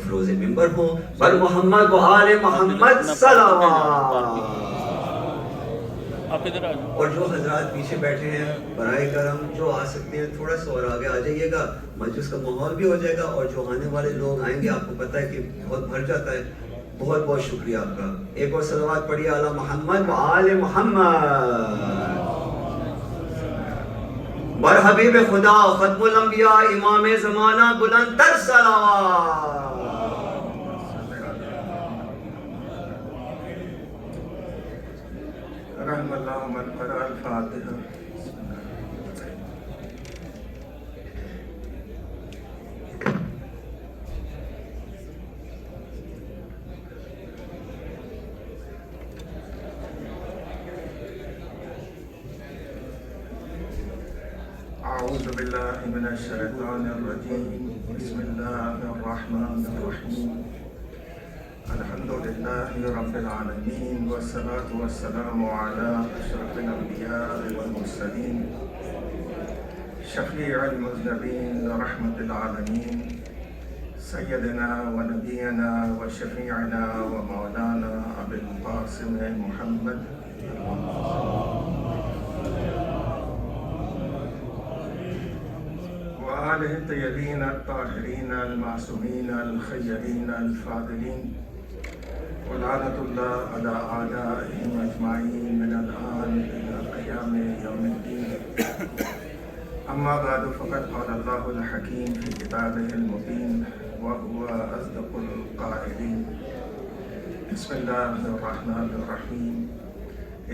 سرفروز ممبر ہوں. بر محمد و آل محمد صلوات. اور جو حضرات پیچھے بیٹھے ہیں برائے کرم جو آ سکتے ہیں تھوڑا سا اور آگے آ جائیے گا, مجلس کا ماحول بھی ہو جائے گا, اور جو آنے والے لوگ آئیں گے آپ کو پتہ ہے کہ بہت بھر جاتا ہے. بہت بہت شکریہ آپ کا. ایک اور صلوات پڑھیے علی محمد و آل محمد. بر حبیب خدا ختم الانبیاء امام زمانہ بلند تر صلوات. رحم اللہ من قرأ الفاتحہ. اعوذ باللہ من الشیطان الرجیم. بسم اللہ الرحمن الرحیم. الحمدللہ رب العالمین والصلاة والسلام علی اشرف الانبیاء والمرسلین شفیع المذنبین رحمت العالمین سیدنا و نبینا و شفیعنا و مولانا ابی القاسم محمد وآلہ الطیبین الطاہرین المعصومین الخیرین الفاضلین ولعنۃ اللہ علی اعدائہم اجمعین من الآن الی قیام یوم الدین. اما بعد فقد قال اللہ الحکیم فی کتابہ المبین وهو اصدق القائلین. بسم اللہ الرحمن الرحیم.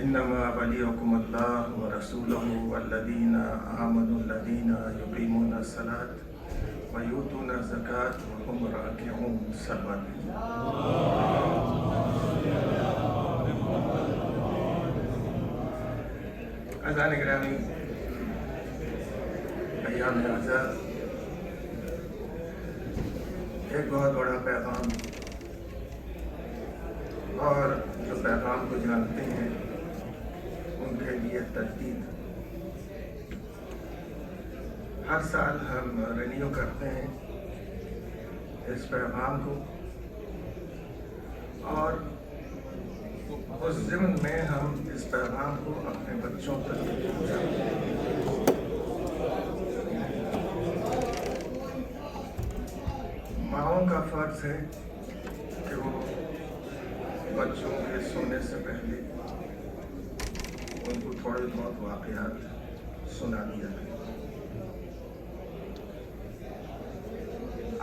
انما ولیکم اللہ ورسولہ والذین آمنوا الذین یقیمون الصلاۃ ویؤتون الزکاۃ وهم راکعون. عزیزان گرامی، ایام آزاد ایک بہت بڑا پیغام، اور جو پیغام کو جانتے ہیں ان کے لیے تجدید. ہر سال ہم رینیو کرتے ہیں اس پیغام کو، اور اس ضمن میں ہم اس پیغام کو اپنے بچوں تک پہنچاتے ہیں. ماؤں کا فرض ہے کہ وہ بچوں کے سونے سے پہلے ان کو تھوڑے بہت واقعات سنا دیا ہے.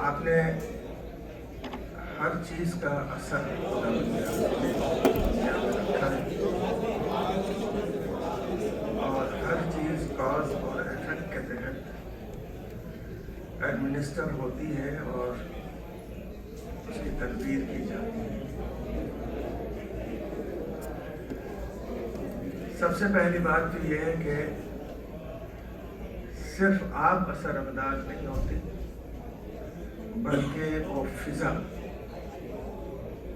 آپ نے ہر چیز کا اثر رکھا ہے، اور ہر چیز کاز اور ایفیکٹ کے تحت ایڈمنسٹر ہوتی ہے اور اس کی تدبیر کی جاتی ہے. سب سے پہلی بات تو یہ ہے کہ صرف آپ اثر انداز نہیں ہوتے، بلکہ وہ فضا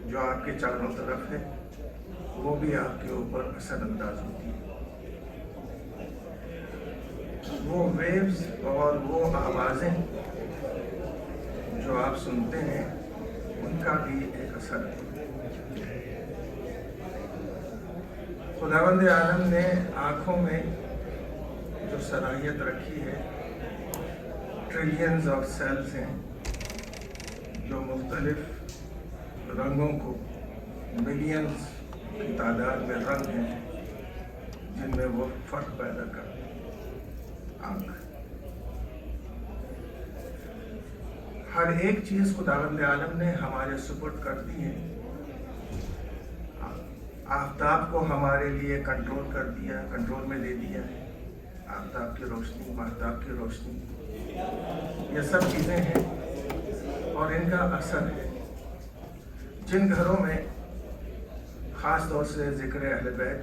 جو آپ کے چاروں طرف ہے وہ بھی آپ کے اوپر اثر انداز ہوتی ہے. وہ ویوز اور وہ آوازیں جو آپ سنتے ہیں ان کا بھی ایک اثر ہے. خداوند عالم نے آنکھوں میں جو صلاحیت رکھی ہے، ٹریلینز آف سیلز ہیں جو مختلف رنگوں کو، ملینز کی تعداد میں رنگ ہیں جن میں وہ فرق پیدا کرتے ہیں. آنکھ ہر ایک چیز خداوند عالم نے ہمارے سپرد کر دی ہے. آفتاب کو ہمارے لیے کنٹرول کر دیا، کنٹرول میں دے دیا ہے. آفتاب کی روشنی، ماہتاب کی روشنی، یہ سب چیزیں ہیں اور ان کا اثر ہے. جن گھروں میں خاص طور سے ذکر اہل بیت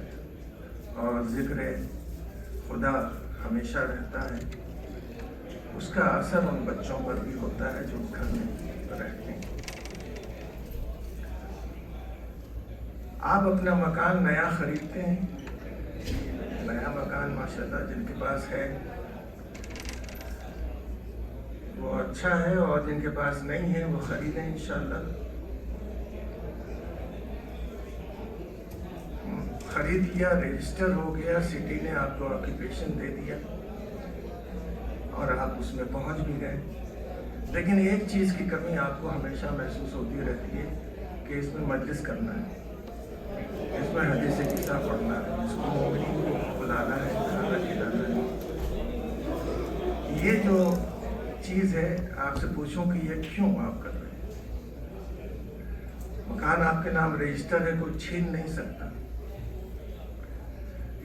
اور ذکر خدا ہمیشہ رہتا ہے، اس کا اثر ان بچوں پر بھی ہوتا ہے جو گھر میں رہتے ہیں. آپ اپنا مکان نیا خریدتے ہیں، نیا مکان ماشاءاللہ جن کے پاس ہے وہ वो अच्छा है, और जिनके पास नहीं है वो खरीदें इंशाल्लाह। खरीद लिया, रजिस्टर हो गया, सिटी ने आपको ऑक्यूपेशन दे दिया और आप उसमें पहुंच भी गए। लेकिन एक चीज़ की कमी आपको हमेशा महसूस होती रहती है कि इसमें मजलिस करना है, इसमें हदीस किस्सा पढ़ना है, इसको मोमिनीन को बुलाना है, खाना खिलाना है। ये जो चीज़ है, आपसे पूछूं कि ये क्यों आप कर रहे हैं? मकान आपके नाम रजिस्टर है, कोई छीन नहीं सकता।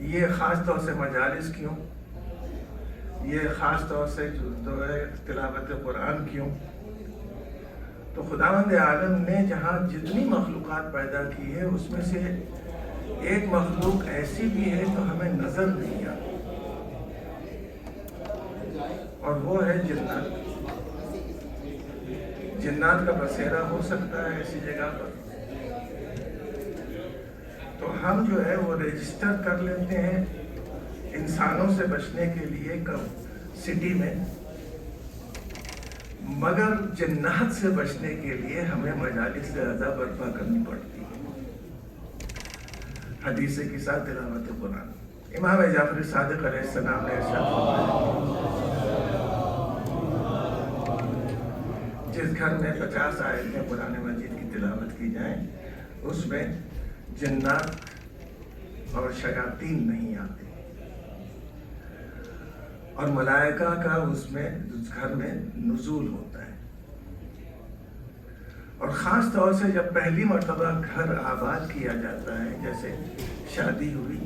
ये ख़ास तौर से मजालिस क्यों? ये ख़ास तौर से जो है तिलावत कुरान क्यों? तो खुदावंद आलम ने जहाँ जितनी मखलूक़ात पैदा की है उसमें से एक मखलूक ऐसी भी है जो हमें नज़र नहीं आती, और वो है जिन्नात। जिन्नात का बसेरा हो सकता है ऐसी जगह पर, तो हम जो है वो रजिस्टर कर लेते हैं इंसानों से बचने के लिए सिटी में, मगर जिन्नात से बचने के लिए हमें मजालिस से अज़ा बर्पा करनी पड़ती है। हदीस के साथ तिलावत कुरान। इमाम जाफर सादिक अलैहिस्सलाम ने इरशाद फरमाया, जिस घर में 50 आयतें कुरान मजीद की तिलावत की जाएं, उसमें जिन्नात और शयातीन नहीं आते, और मलाइका का उसमें उस घर में नुज़ूल होता है। और ख़ास तौर से जब पहली मर्तबा घर आबाद किया जाता है, जैसे शादी हुई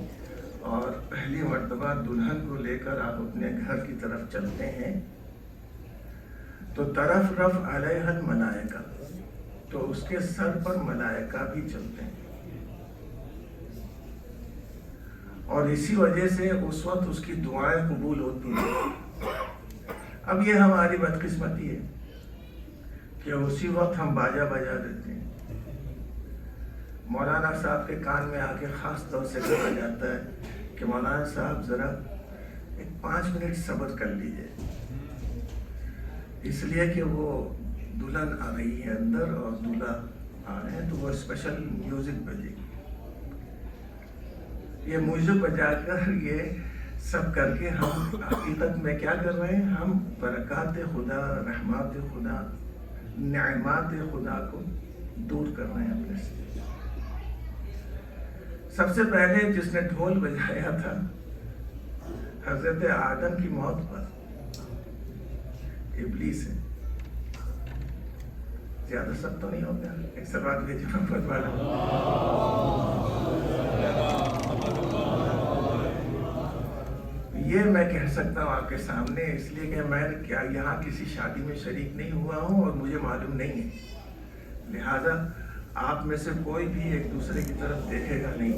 और पहली मर्तबा दुल्हन को लेकर आप अपने घर की तरफ चलते हैं, तो तरफ रफ अलैहल मलाइका, तो उसके सर पर मलाइका भी चलते हैं, और इसी वजह से उस वक्त उसकी दुआएं कबूल होती हैं। अब ये हमारी बदकिस्मती है कि उसी वक्त हम बाजा बजा देते हैं। मौलाना साहब के कान में आके ख़ास तौर से कहा जाता है कि मौलाना साहब ज़रा एक 5 मिनट सब्र कर लीजिए, इसलिए कि वो दुल्हन आ रही है अंदर और दूल्हा आ रहे हैं, तो वो स्पेशल म्यूज़िक बजेगी। ये म्यूज़िक बजाकर ये सब करके हम हकीकत में क्या कर रहे हैं? हम बरक़ात खुदा, रहमत खुदा, नेमत खुदा को दूर कर रहे हैं अपने से। सबसे पहले जिसने ढोल बजाया था हज़रत आदम की मौत पर, इब्लीस है। ज्यादा सब तो नहीं हो गया, एक सवाल भेजना पर वाला। ये मैं कह सकता हूँ आपके सामने, इसलिए कि मैं क्या यहाँ किसी शादी में शरीक नहीं हुआ हूँ और मुझे मालूम नहीं है, लिहाजा आप में से कोई भी एक दूसरे की तरफ देखेगा नहीं।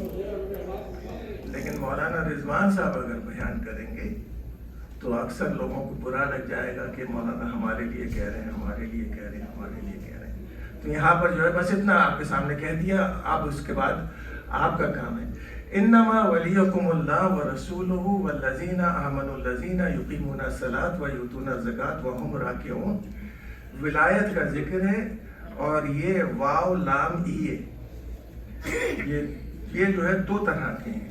लेकिन मौलाना रिजवान साहब अगर बयान करेंगे तो अक्सर लोगों को बुरा लग जाएगा कि मौलाना हमारे लिए कह रहे हैं, हमारे लिए कह रहे हैं, हमारे लिए कह रहे हैं। तो यहाँ पर जो है बस इतना आपके सामने कह दिया। अब उसके बाद आपका काम है, इन्नमा वलियकुमुल्लाह व रसूलुहु वल्लज़ीना आमनुल्लज़ीना युक़ीमूना सलात व यूतूना ज़कात व हुम राकिऊन। विलायत का जिक्र है, और ये वाव लाम ई, ये जो है दो तरह के हैं,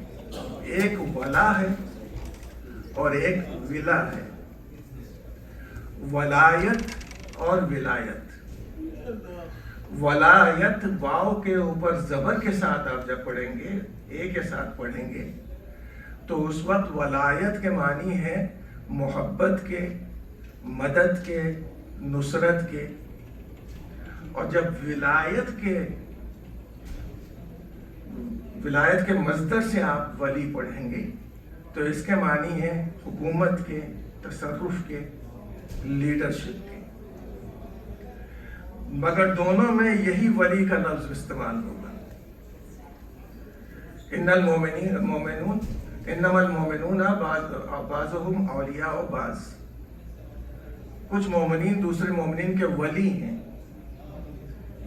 एक वला है और एक विला है। वलायत और विलायत। वलायत वाव के ऊपर जबर के साथ आप जब पढ़ेंगे, ए के साथ पढ़ेंगे, तो उस वक्त वलायत के मानी है मोहब्बत के, मदद के, नुसरत के। और जब विलायत के मज़दर से आप वली पढ़ेंगे तो इसके मानी है हुकूमत के, तसर्रुफ के, लीडरशिप के। मगर दोनों में यही वली का लफ्ज़ इस्तेमाल होगा। इन्नमल मोमिनून बाज़ुहुम औलिया बाज़। कुछ मोमिनीन दूसरे मोमिनीन के वली हैं।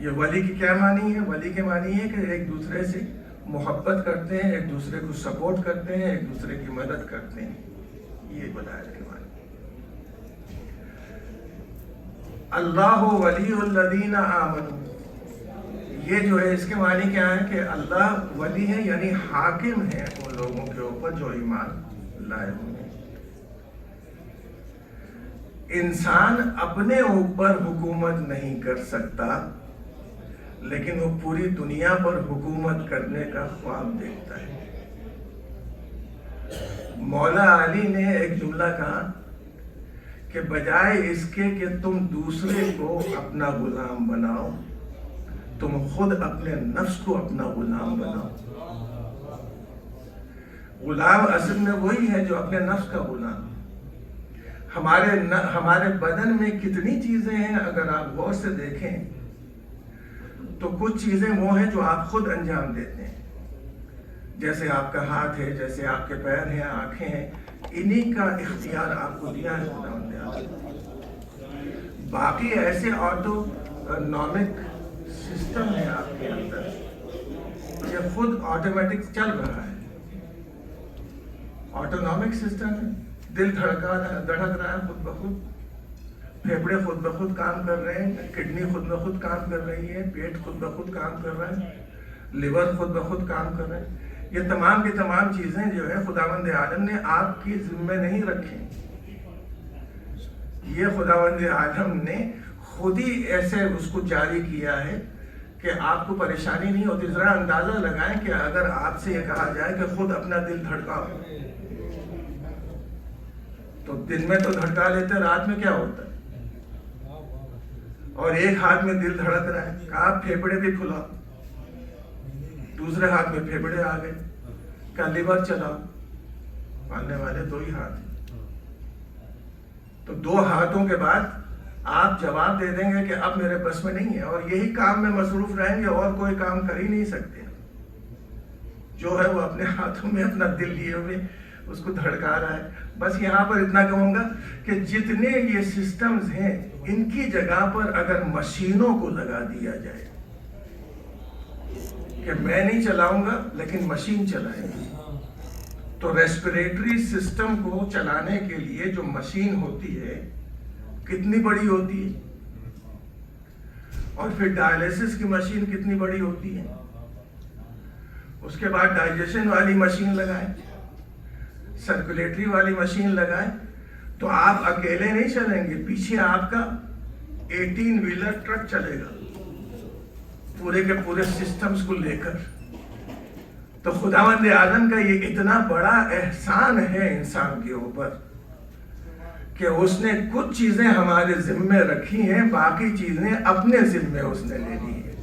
ये वली की क्या मानी है? वली के मानी है कि एक दूसरे से मोहब्बत करते हैं, एक दूसरे को सपोर्ट करते हैं, एक दूसरे की मदद करते हैं। ये वलायत के मानी। अल्लाह वलीउल्लज़ीन आमनू, ये जो है इसके मानी क्या है कि अल्लाह वली है यानी हाकिम है उन लोगों के ऊपर जो ईमान लाए हुए हैं। इंसान अपने ऊपर हुकूमत नहीं कर सकता, लेकिन वो पूरी दुनिया पर हुकूमत करने का ख्वाब देखता है। मौला अली ने एक जुमला कहा कि बजाय इसके कि तुम दूसरे को अपना गुलाम बनाओ, तुम खुद अपने नफ्स को अपना गुलाम बनाओ। गुलाम असल में वही है जो अपने नफ्स का गुलाम। हमारे बदन में कितनी चीजें हैं, अगर आप गौर से देखें तो कुछ चीजें वो हैं जो आप खुद अंजाम देते हैं, जैसे आपका हाथ है, जैसे आपके पैर हैं, आंखें हैं, इन्हीं का इख्तियार आपको दिया है खुदावंद आलम। बाकी ऐसे ऑटोनॉमिक सिस्टम है आपके अंदर, ये खुद ऑटोमेटिक चल रहा है। ऑटोनॉमिक सिस्टम है, दिल धड़क रहा है खुद ब खुद, फेफड़े खुद ब खुद काम कर रहे हैं, किडनी खुद ब खुद काम कर रही है, पेट खुद ब खुद काम कर रहा है, लिवर खुद ब खुद काम कर रहे हैं। ये तमाम की तमाम चीजें जो है खुदावंद आलम ने आपकी जिम्मे नहीं रखी, ये खुदावंद आलम ने खुद ही ऐसे उसको जारी किया है कि आपको परेशानी नहीं होती। जरा अंदाजा लगाएं कि अगर आपसे ये कहा जाए कि खुद अपना दिल धड़काओ, तो दिन में तो धड़का लेते, रात में क्या होता है? और एक हाथ में दिल धड़क रहा है, आप फेफड़े भी फुलाओ, दूसरे हाथ में फेफड़े आ गए, क्या लिवर चलाओ, पालने वाले दो ही हाथ हैं। तो दो हाथों के बाद आप जवाब दे देंगे कि अब मेरे बस में नहीं है, और यही काम में मसरूफ रहेंगे और कोई काम कर ही नहीं सकते। जो है वो अपने हाथों में अपना दिल लिए हुए उसको धड़का रहा है। बस यहाँ पर इतना कहूँगा कि जितने ये सिस्टम्स हैं, इनकी जगह पर अगर मशीनों को लगा दिया जाए कि मैं नहीं चलाऊंगा लेकिन मशीन चलाएगी, तो रेस्पिरेटरी सिस्टम को चलाने के लिए जो मशीन होती है कितनी बड़ी होती है, और फिर डायलिसिस की मशीन कितनी बड़ी होती है, उसके बाद डाइजेशन वाली मशीन लगाएं, सर्कुलेटरी वाली मशीन लगाएं, तो आप अकेले नहीं चलेंगे, पीछे आपका 18 व्हीलर ट्रक चलेगा पूरे के पूरे सिस्टम्स को लेकर। तो खुदावंद आलम का ये इतना बड़ा एहसान है इंसान के ऊपर कि उसने कुछ चीजें हमारे जिम्मे रखी हैं, बाकी चीजें अपने जिम्मे उसने ले ली है।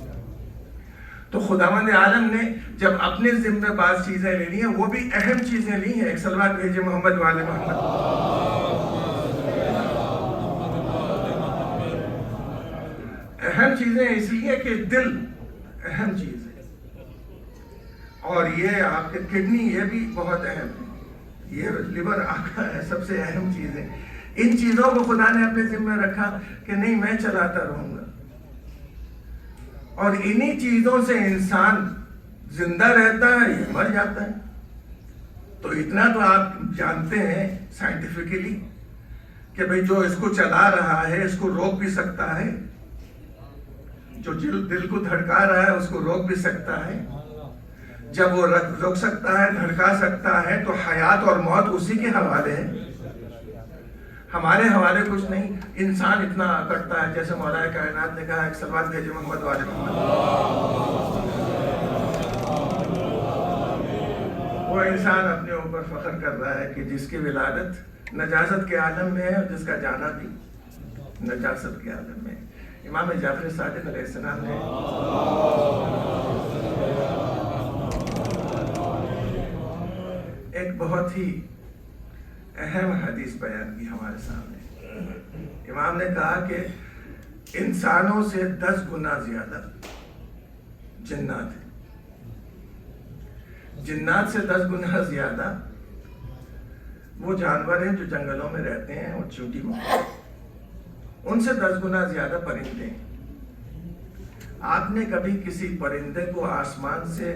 तो खुदावंद आलम ने जब अपने जिम्मे बात चीजें ले ली हैं, वो भी अहम चीजें ली हैं। एक सलवात भेजे मोहम्मद वाले मोहम्मद। अहम चीजें इसलिए कि दिल अहम चीज है, और ये आपके किडनी ये भी बहुत अहम है, ये लिवर आपका सबसे अहम चीज है। इन चीजों को खुदा ने अपने जिम्मे रखा कि नहीं मैं चलाता रहूंगा, और इन्हीं चीजों से इंसान जिंदा रहता है या मर जाता है। तो इतना तो आप जानते हैं साइंटिफिकली कि भाई जो इसको चला रहा है इसको रोक भी सकता है, जो दिल को धड़का रहा है उसको रोक भी सकता है। जब वो रोक सकता है, धड़का सकता है, तो हयात और मौत उसी के हवाले है, हमारे हवाले कुछ नहीं। इंसान इतना करता है, जैसे मौलाए कायनात ने कहा, एक सलवात भेजे मोहम्मद वाले मोहम्मद। वो इंसान अपने ऊपर फख्र कर रहा है कि जिसकी विलादत नजासत के आलम में है और जिसका जाना भी नजासत के आलम में है। इमाम जाफर सादिक अलैहिस्सलाम ने एक बहुत ही अहम हदीस बयान की हमारे सामने। इमाम ने कहा कि इंसानों से 10 गुना ज्यादा जिन्नात है, जिन्नात से 10 गुना ज्यादा वो जानवर हैं जो जंगलों में रहते हैं और चींटी में, उनसे 10 गुना ज्यादा परिंदे हैं। आपने कभी किसी परिंदे को आसमान से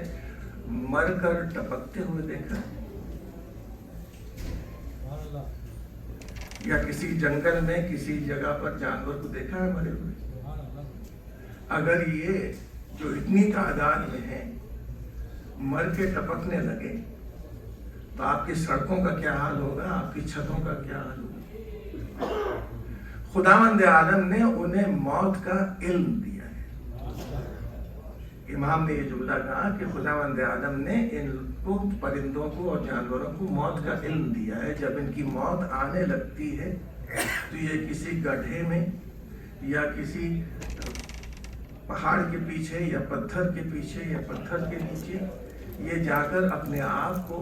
मरकर टपकते हुए देखा? या किसी जंगल में किसी जगह पर जानवर को देखा है मरे हुए? अगर ये जो इतनी तादाद में है मर के टपकने लगे तो आपकी सड़कों का क्या हाल होगा, आपकी छतों का क्या हाल होगा? खुदावंद आलम ने उन्हें मौत का इल्म दिया है। इमाम ने ये जुमला कहा कि खुदावंद आलम ने इनको, परिंदों को और जानवरों को मौत का इल्म दिया है। जब इनकी मौत आने लगती है तो ये किसी गड्ढे में या किसी पहाड़ के पीछे या पत्थर के पीछे या पत्थर के नीचे ये जाकर अपने आप को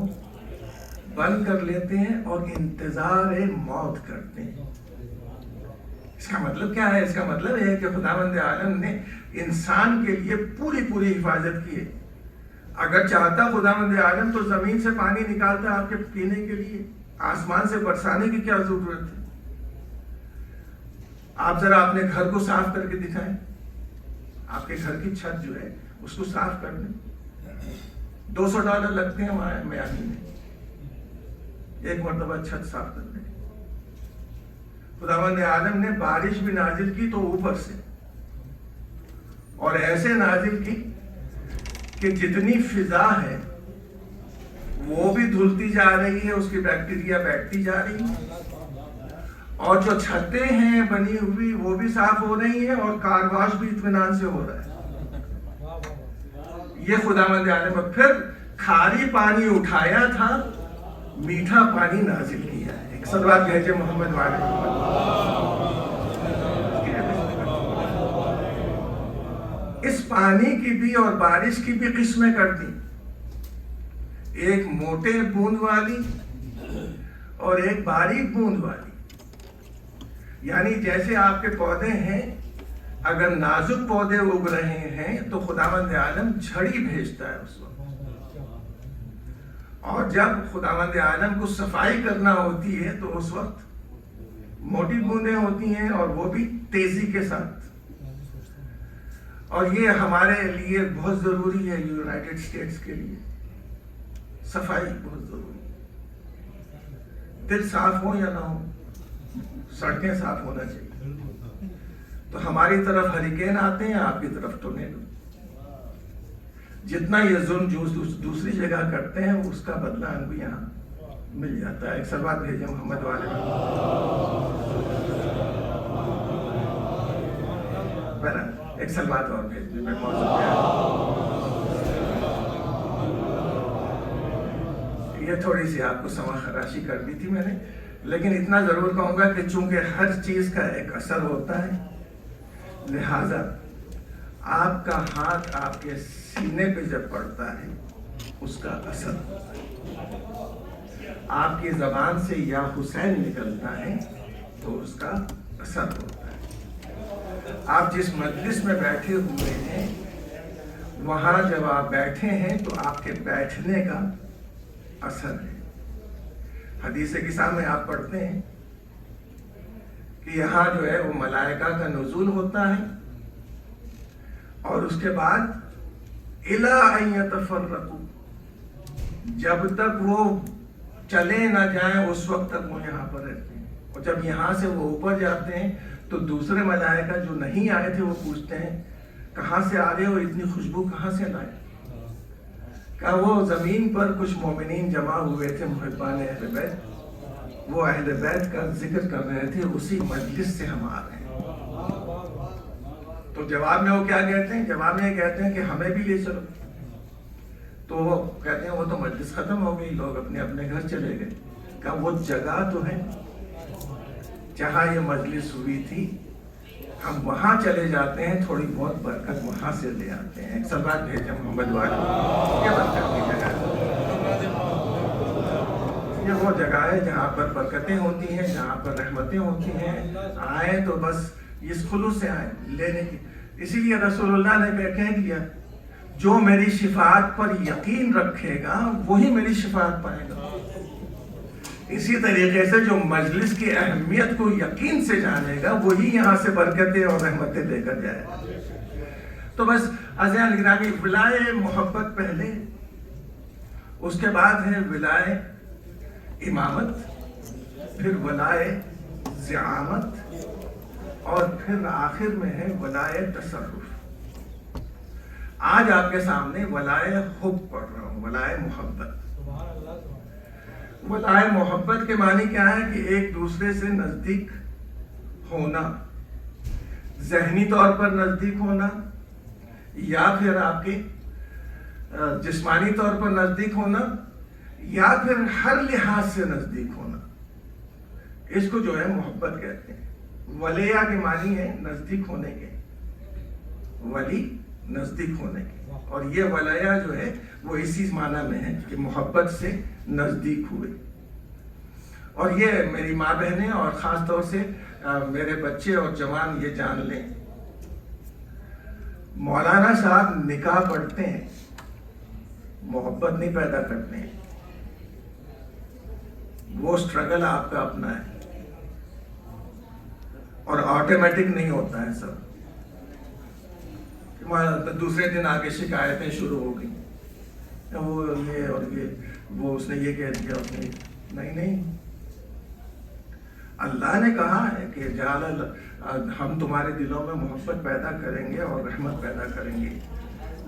बंद कर लेते हैं और इंतजार मौत करते हैं। इसका मतलब क्या है? इसका मतलब है कि खुदावंद आलम ने इंसान के लिए पूरी पूरी हिफाजत की है। अगर चाहता खुदावंद आलम तो जमीन से पानी निकालता आपके पीने के लिए, आसमान से बरसाने की क्या जरूरत है? आप जरा अपने घर को साफ करके दिखाएं, आपके घर की छत जो है उसको साफ कर दें। $200 लगते हैं मियामी में एक मरतबा छत साफ करने। खुदावंद आलम ने बारिश भी नाजिल की तो ऊपर से, और ऐसे नाजिल की कि जितनी फिजा है वो भी धुलती जा रही है, उसकी बैक्टीरिया बैठती जा रही है, और जो छतें हैं बनी हुई वो भी साफ हो रही है, और कारवाश भी इत्मीनान से हो रहा है। ये खुदावंद आलम ने फिर खारी पानी उठाया था, मीठा पानी नाजिल किया है। एक सलवात भेजे मोहम्मद वाले मोहम्मद। इस पानी की भी और बारिश की भी किस्में कर दी, एक मोटे बूंद वाली और एक बारीक बूंद वाली। यानी जैसे आपके पौधे हैं, अगर नाजुक पौधे उग रहे हैं तो खुदावंद आलम झड़ी भेजता है उस वक्त, और जब खुदावंद आलम को सफाई करना होती है तो उस वक्त मोटी बूंदें होती हैं, और वो भी तेजी के साथ। और ये हमारे लिए बहुत जरूरी है, यूनाइटेड स्टेट्स के लिए सफाई बहुत जरूरी है। दिल साफ हो या ना हो, सड़कें साफ होना चाहिए। तो हमारी तरफ हरिकेन आते हैं, आपकी तरफ टोर्नेडो। जितना ये जुल्म दूसरी जगह करते हैं उसका बदला हमको यहाँ मिल जाता है। एक सलवात भेजे मोहम्मद वाले एक सलवात और भेज दे। ये थोड़ी सी आपको समा खराशी कर दी थी मैंने, लेकिन इतना जरूर कहूंगा कि चूंकि हर चीज का एक असर होता है, लिहाजा आपका हाथ आपके सीने पे जब पड़ता है उसका असर होता है। आपकी जबान से या हुसैन निकलता है तो उसका असर होता है। आप जिस मजलिस में बैठे हुए हैं वहां जब आप बैठे हैं तो आपके बैठने का असर है। हदीस किसा में आप पढ़ते हैं कि यहाँ जो है वो मलाइका का नुज़ूल होता है, और उसके बाद इला अन यतफर्रकू, जब तक वो चले ना जाएं उस वक्त तक वो यहाँ पर रहते हैं। और जब यहाँ से वो ऊपर जाते हैं तो दूसरे मलाइका जो नहीं आए थे वो पूछते हैं कहाँ से आ रहे हो, इतनी खुशबू कहाँ से लाए? क्या वो जमीन पर कुछ मोमिनीन जमा हुए थे, मुहिब्बान अहले बैत, वो अहले बैत का जिक्र कर रहे थे, उसी मजलिस से हम आ रहे हैं। तो जवाब में वो क्या कहते हैं? जवाब में कहते हैं कि हमें भी ले चलो। तो वो कहते हैं वो तो मजलिस खत्म हो गई, लोग अपने अपने घर चले गए। क्या वो जगह तो है जहाँ ये मजलिस हुई थी, हम वहां चले जाते हैं, थोड़ी बहुत बरकत वहां से ले आते हैं। एक सलवात भेजे मोहम्मद वाले, ये बरकत की जगह है। ये वो जगह है जहाँ पर बरकतें होती हैं, जहाँ पर रहमतें होती हैं। आए तो बस इस खुलूस से आए लेने की। इसीलिए रसूलुल्लाह ने कह दिया, जो मेरी शिफात पर यकीन रखेगा वही मेरी शिफात पाएगा। इसी तरीके से जो मजलिस की अहमियत को यकीन से जानेगा वही यहाँ से बरकतें और रहमतें लेकर जाएगा। तो बस अज़ीज़ान गिरामी, विलाए मोहब्बत पहले, उसके बाद है विलाए इमामत, फिर विलाए ज़िआमत और फिर आखिर में है वलाए तसर्रुफ। आज आपके सामने वलाए हुब पढ़ रहा हूँ, वलाए मोहब्बत। वलाए मोहब्बत के मानी क्या है कि एक दूसरे से नजदीक होना, ज़हनी तौर पर नजदीक होना या फिर आपके जिस्मानी तौर पर नजदीक होना या फिर हर लिहाज से नजदीक होना, इसको जो है मोहब्बत कहते हैं। वलिया के मानी है नजदीक होने के, वली नजदीक होने के, और ये वलिया जो है वो इसी माना में है कि मोहब्बत से नजदीक हुए। और ये मेरी माँ बहनें और ख़ास तौर से मेरे बच्चे और जवान ये जान लें, मौलाना साहब निकाह पढ़ते हैं, मोहब्बत नहीं पैदा करते हैं। वो स्ट्रगल आपका अपना है और ऑटोमेटिक नहीं होता है सब। दूसरे दिन आके शिकायतें शुरू हो गई, वो ये और ये, वो उसने ये कह दिया, उसने नहीं। अल्लाह ने कहा है कि हम तुम्हारे दिलों में मोहब्बत पैदा करेंगे और रहमत पैदा करेंगे,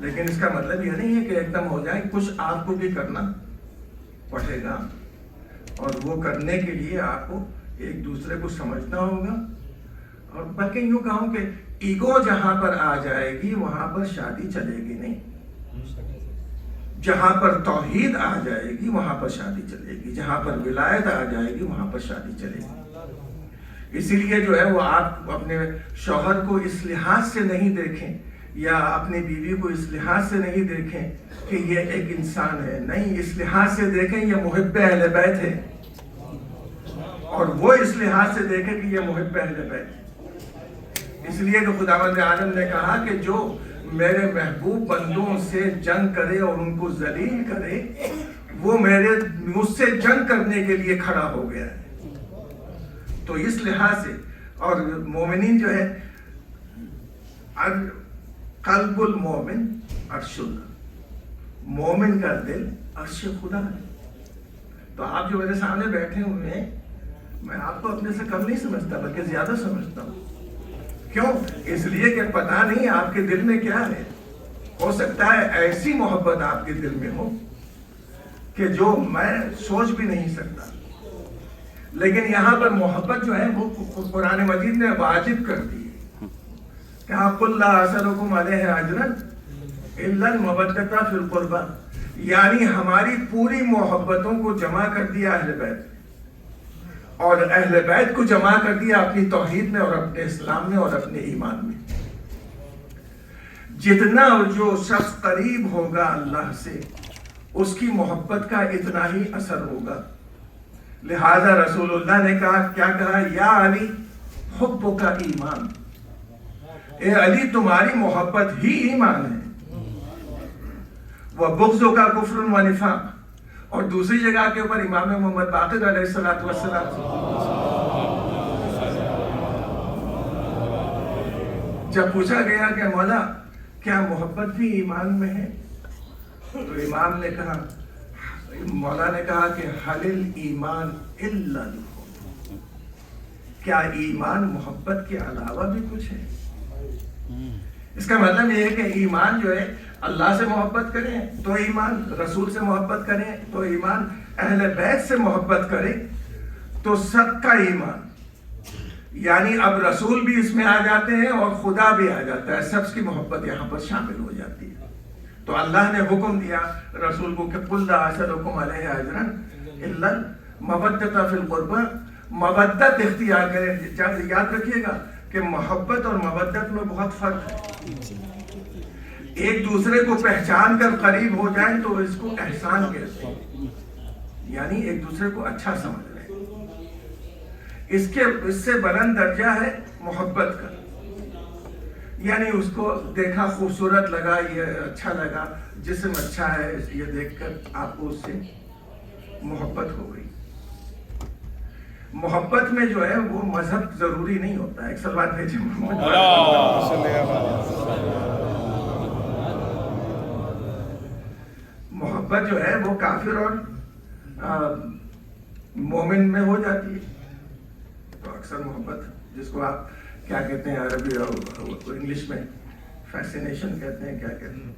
लेकिन इसका मतलब ये नहीं है कि एकदम हो जाए। कुछ आपको भी करना पड़ेगा और वो करने के लिए आपको एक दूसरे को समझना होगा। और बल्कि यूं कहूं कि ईगो जहां पर आ जाएगी वहां पर शादी चलेगी नहीं, जहां पर तौहीद आ जाएगी वहां पर शादी चलेगी, जहां पर विलायत आ जाएगी वहां पर शादी चलेगी। इसीलिए जो है वो आप अपने शौहर को इस लिहाज से नहीं देखें या अपनी बीवी को इस लिहाज से नहीं देखें कि ये एक इंसान है, नहीं, इस लिहाज से देखें ये मुहिब्ब अहले बैत है, और वो इस लिहाज से देखें कि ये मुहिब्ब अहले बैत है। इसलिए तो खुदावंद आलम ने कहा कि जो मेरे महबूब बंदों से जंग करे और उनको जलील करे, वो मुझसे जंग करने के लिए खड़ा हो गया है। तो इस लिहाज से, और मोमिनीन जो है, कल्बुल मोमिन अर्शुल्लाह, मोमिन का दिल अर्श खुदा है। तो आप जो मेरे सामने बैठे हुए हैं, मैं आपको अपने से कम नहीं समझता बल्कि ज्यादा समझता हूँ। क्यों? इसलिए कि पता नहीं आपके दिल में क्या है। हो सकता है ऐसी मोहब्बत आपके दिल में हो कि जो मैं सोच भी नहीं सकता। लेकिन यहाँ पर मोहब्बत जो है वो कुरान मजीद ने वाजिब कर दी है। क्या कुल ला असलुकुम अलैहि अजरन इल्ला मवद्दता फिल कुर्बा, यानी हमारी पूरी मोहब्बतों को जमा कर दिया अहले बैत, और अहले बैत को जमा कर दिया अपनी तौहीद में और अपने इस्लाम में और अपने ईमान में। जितना जो शख्स करीब होगा अल्लाह से, उसकी मोहब्बत का इतना ही असर होगा। लिहाजा रसूलुल्लाह ने कहा, क्या कहा? या अली हुब्बु का ईमान, ए अली तुम्हारी मोहब्बत ही ईमान है। वह बुग़्ज़ु का कुफ्र व निफाक। और दूसरी जगह के ऊपर इमाम मोहम्मद बाक़िर अलैहिस्सलातु वस्सलाम जब पूछा गया कि मौला क्या मोहब्बत भी ईमान में है, तो इमाम ने कहा, मौला ने कहा कि हलिल ईमान इल्ला, क्या ईमान मोहब्बत के अलावा भी कुछ है? इसका मतलब ये है कि ईमान जो है, अल्लाह से मोहब्बत करें तो ईमान, रसूल से मोहब्बत करें तो ईमान, अहले बैत से मोहब्बत करें तो सबका ईमान। यानी अब रसूल भी इसमें आ जाते हैं और खुदा भी आ जाता है, सबकी मोहब्बत यहाँ पर शामिल हो जाती है। तो अल्लाह ने हुक्म दिया रसूल को कि कुल ला असलुकुम अलैहि अजरन इल्ला मवद्दता फिल कुर्बा, मवद्दत इख्तियार करें। याद रखिएगा कि मोहब्बत और मवद्दत में बहुत फर्क है। एक दूसरे को पहचान कर करीब हो जाए तो इसको एहसान कहते हैं, यानी एक दूसरे को अच्छा समझ रहे। इससे बुलंद दर्जा है मोहब्बत का, यानी उसको देखा खूबसूरत लगा, ये अच्छा लगा, जिस्म अच्छा है, ये देखकर आपको उससे मोहब्बत हो गई। मोहब्बत में जो है वो मजहब जरूरी नहीं होता है। एक सलवात भेजे मोहब्बत जो है वो काफिर और मोमिन में हो जाती है। तो अक्सर मोहब्बत, जिसको आप क्या कहते हैं अरबी और इंग्लिश में फैसिनेशन कहते हैं, क्या कहते हैं।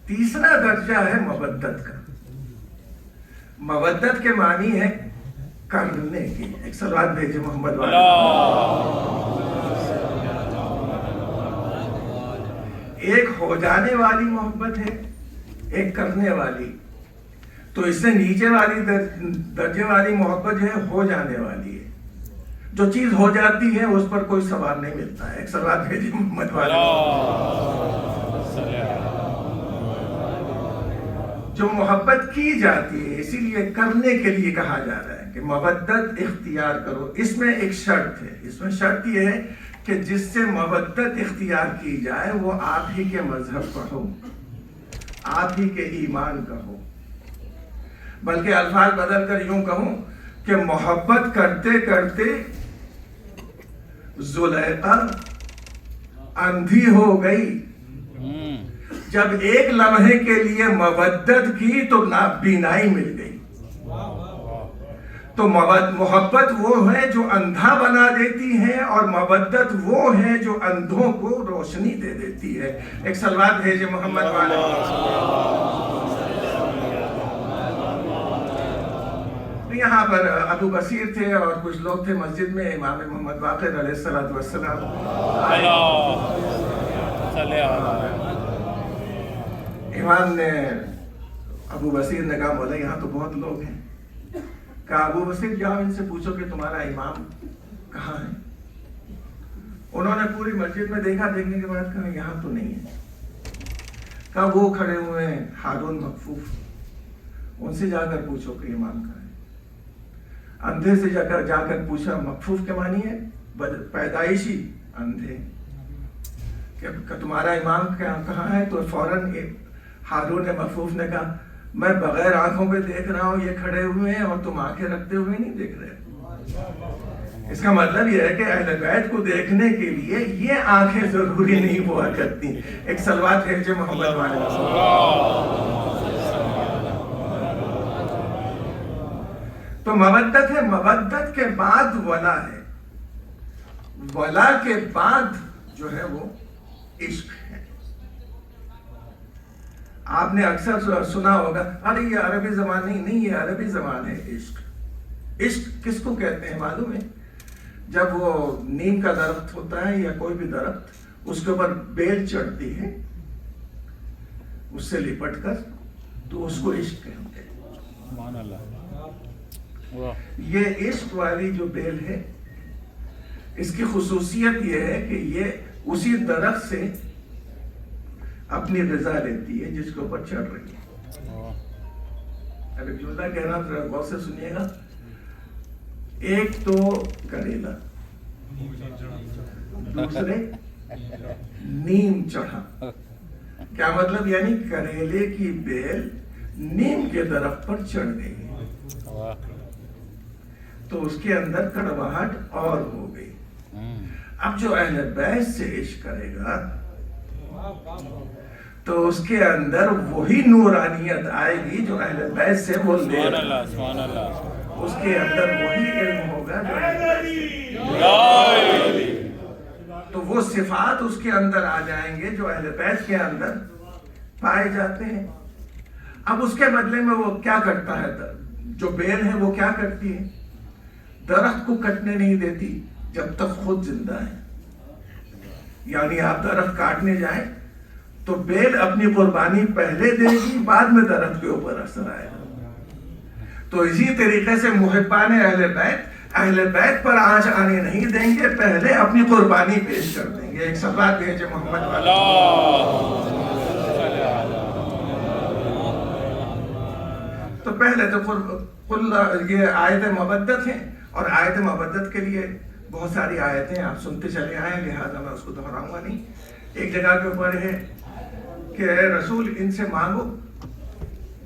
तीसरा दर्जा है मवद्दत का। मवद्दत के मानी है करने की। एक सलावत भेजे मोहम्मद वाले। एक हो जाने वाली मोहब्बत है, एक करने वाली। तो इससे नीचे वाली दर्जे वाली मोहब्बत जो है हो जाने वाली है। जो चीज हो जाती है उस पर कोई सवाल नहीं मिलता है। एक सवाल भेजी मोहम्मद वाले। जो मोहब्बत की जाती है, इसीलिए करने के लिए कहा जा रहा है कि मवद्दत इख्तियार करो। इसमें एक शर्त है, इसमें शर्त यह है कि जिससे मवद्दत इख्तियार की जाए वो आप ही के मजहब का हो, आप ही के ईमान का हो। बल्कि अल्फाज बदल कर यूं कहूं कि मोहब्बत करते करते जुलैखा अंधी हो गई। जब एक लम्हे के लिए मवद्दत की तो नाबीनाई मिल गई। तो मोहब्बत वो है जो अंधा बना देती है और मवद्दत वो है जो अंधों को रोशनी दे देती है। एक सलवात भेजे मोहम्मद वाले। यहाँ पर अबू बसीर थे और कुछ लोग थे मस्जिद में। इमाम मोहम्मद बाक़िर अलैहिस्सलातु वस्सलाम इमाम ने अबू बसीर ने कहा, बोला यहाँ तो बहुत लोग हैं। कहा अबू बसीर जाओ इनसे पूछो कि तुम्हारा इमाम कहाँ है। उन्होंने पूरी मस्जिद में देखा, देखने के बाद कहा यहाँ तो नहीं है। कहा वो खड़े हुए हैं हारून मकफूफ, उनसे जाकर पूछो कि इमाम कहाँ है। अंधे से जाकर पूछा। मकफूफ के मानी है पैदाइशी अंधे कि तुम्हारा इमाम कहाँ है। तो फौरन हारून मकफूफ ने कहा, मैं बगैर आंखों पे देख रहा हूँ, ये खड़े हुए हैं और तुम आंखें रखते हुए नहीं देख रहे। इसका मतलब यह है कि अहले बैत को देखने के लिए ये आंखें जरूरी नहीं हुआ करती। एक सलवात भेजे मोहम्मद वाले। तो मवद्दत है, मवद्दत के बाद वला है, वला के बाद जो है वो इश्क है। आपने अक्सर सुना होगा, अरे ये अरबी ज़बान नहीं, ये अरबी ज़बान है इश्क। इश्क किसको कहते हैं मालूम है? जब वो नीम का दरख्त होता है या कोई भी दरख्त, उसके ऊपर बेल चढ़ती है, उससे लिपट कर, तो उसको इश्क कहते हैं। ये इश्क वाली जो बेल है, इसकी खुसूसियत ये है कि ये उसी दरख्त से अपनी ग़िज़ा लेती है जिसके ऊपर चढ़ रही है। अब एक जुमला कह रहा हूं, गौर से सुनिएगा। एक तो करेला, दूसरे नीम चढ़ा। क्या मतलब? यानी करेले की बेल नीम के दरख्त पर चढ़ गई, तो उसके अंदर कड़वाहट और हो गई। अब जो अहले बैत से इश्क करेगा तो उसके अंदर वही नूरानियत आएगी जो अहले बैत से वो ले। उसके अंदर वही इल्म होगा जो, तो वो सिफात उसके अंदर आ जाएंगे जो अहले बैत के अंदर पाए जाते हैं। अब उसके बदले में वो क्या करता है? जो बेल है वो क्या करती है? दरख्त को कटने नहीं देती जब तक खुद जिंदा है। यानी आप दरख्त काटने जाएं तो बेल अपनी कुर्बानी पहले देगी, बाद में दरख्त के ऊपर असर आएगा। तो इसी तरीके से मुहिब्बान अहले बैत पर आंच आने नहीं देंगे, पहले अपनी कुर्बानी पेश कर देंगे। एक सलात भेजे मोहम्मद वाले। तो पहले तो ये आयत मवद्दत है, और आयत मवद्दत के लिए बहुत सारी आयतें आप सुनते चले आए, लिहाजा मैं उसको दोहराऊंगा नहीं। एक जगह के ऊपर है कि रसूल इनसे मांगो।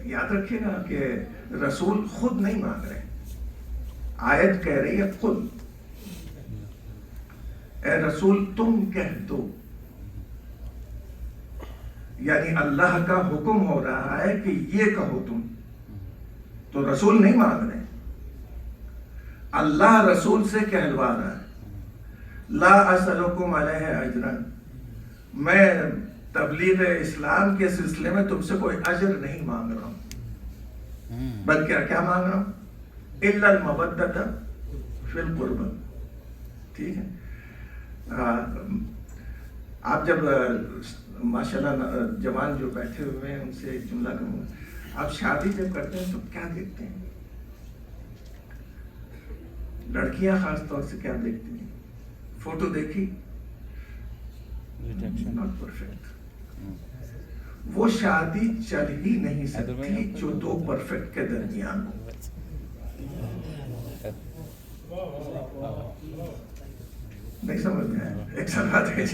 याद रखिएगा कि रसूल खुद नहीं मांग रहे, आयत कह रही है खुद। ए रसूल तुम कह दो, यानी अल्लाह का हुक्म हो रहा है कि ये कहो तुम। तो रसूल नहीं मांग रहे। اللہ رسول سے کہلوا رہا ہے لا اسألکم علیہ اجرا، میں تبلیغ اسلام کے سلسلے میں تم سے کوئی اجر نہیں مانگ رہا ہوں، بلکہ کیا مانگ رہا ہوں؟ الا المودۃ فی القربہ. ٹھیک ہے، آپ جب ماشاءاللہ جوان جو بیٹھے ہوئے ہیں ان سے ایک جملہ کہوں گا، آپ شادی جب کرتے ہیں تو کیا دیکھتے ہیں؟ لڑکیاں خاص طور سے کیا دیکھتی ہیں؟ فوٹو دیکھی؟ Not perfect. وہ شادی چل ہی نہیں سکتی جو دو پرفیکٹ کے درمیان ہو. نہیں سمجھ میں آیا؟ ایک سوال ہے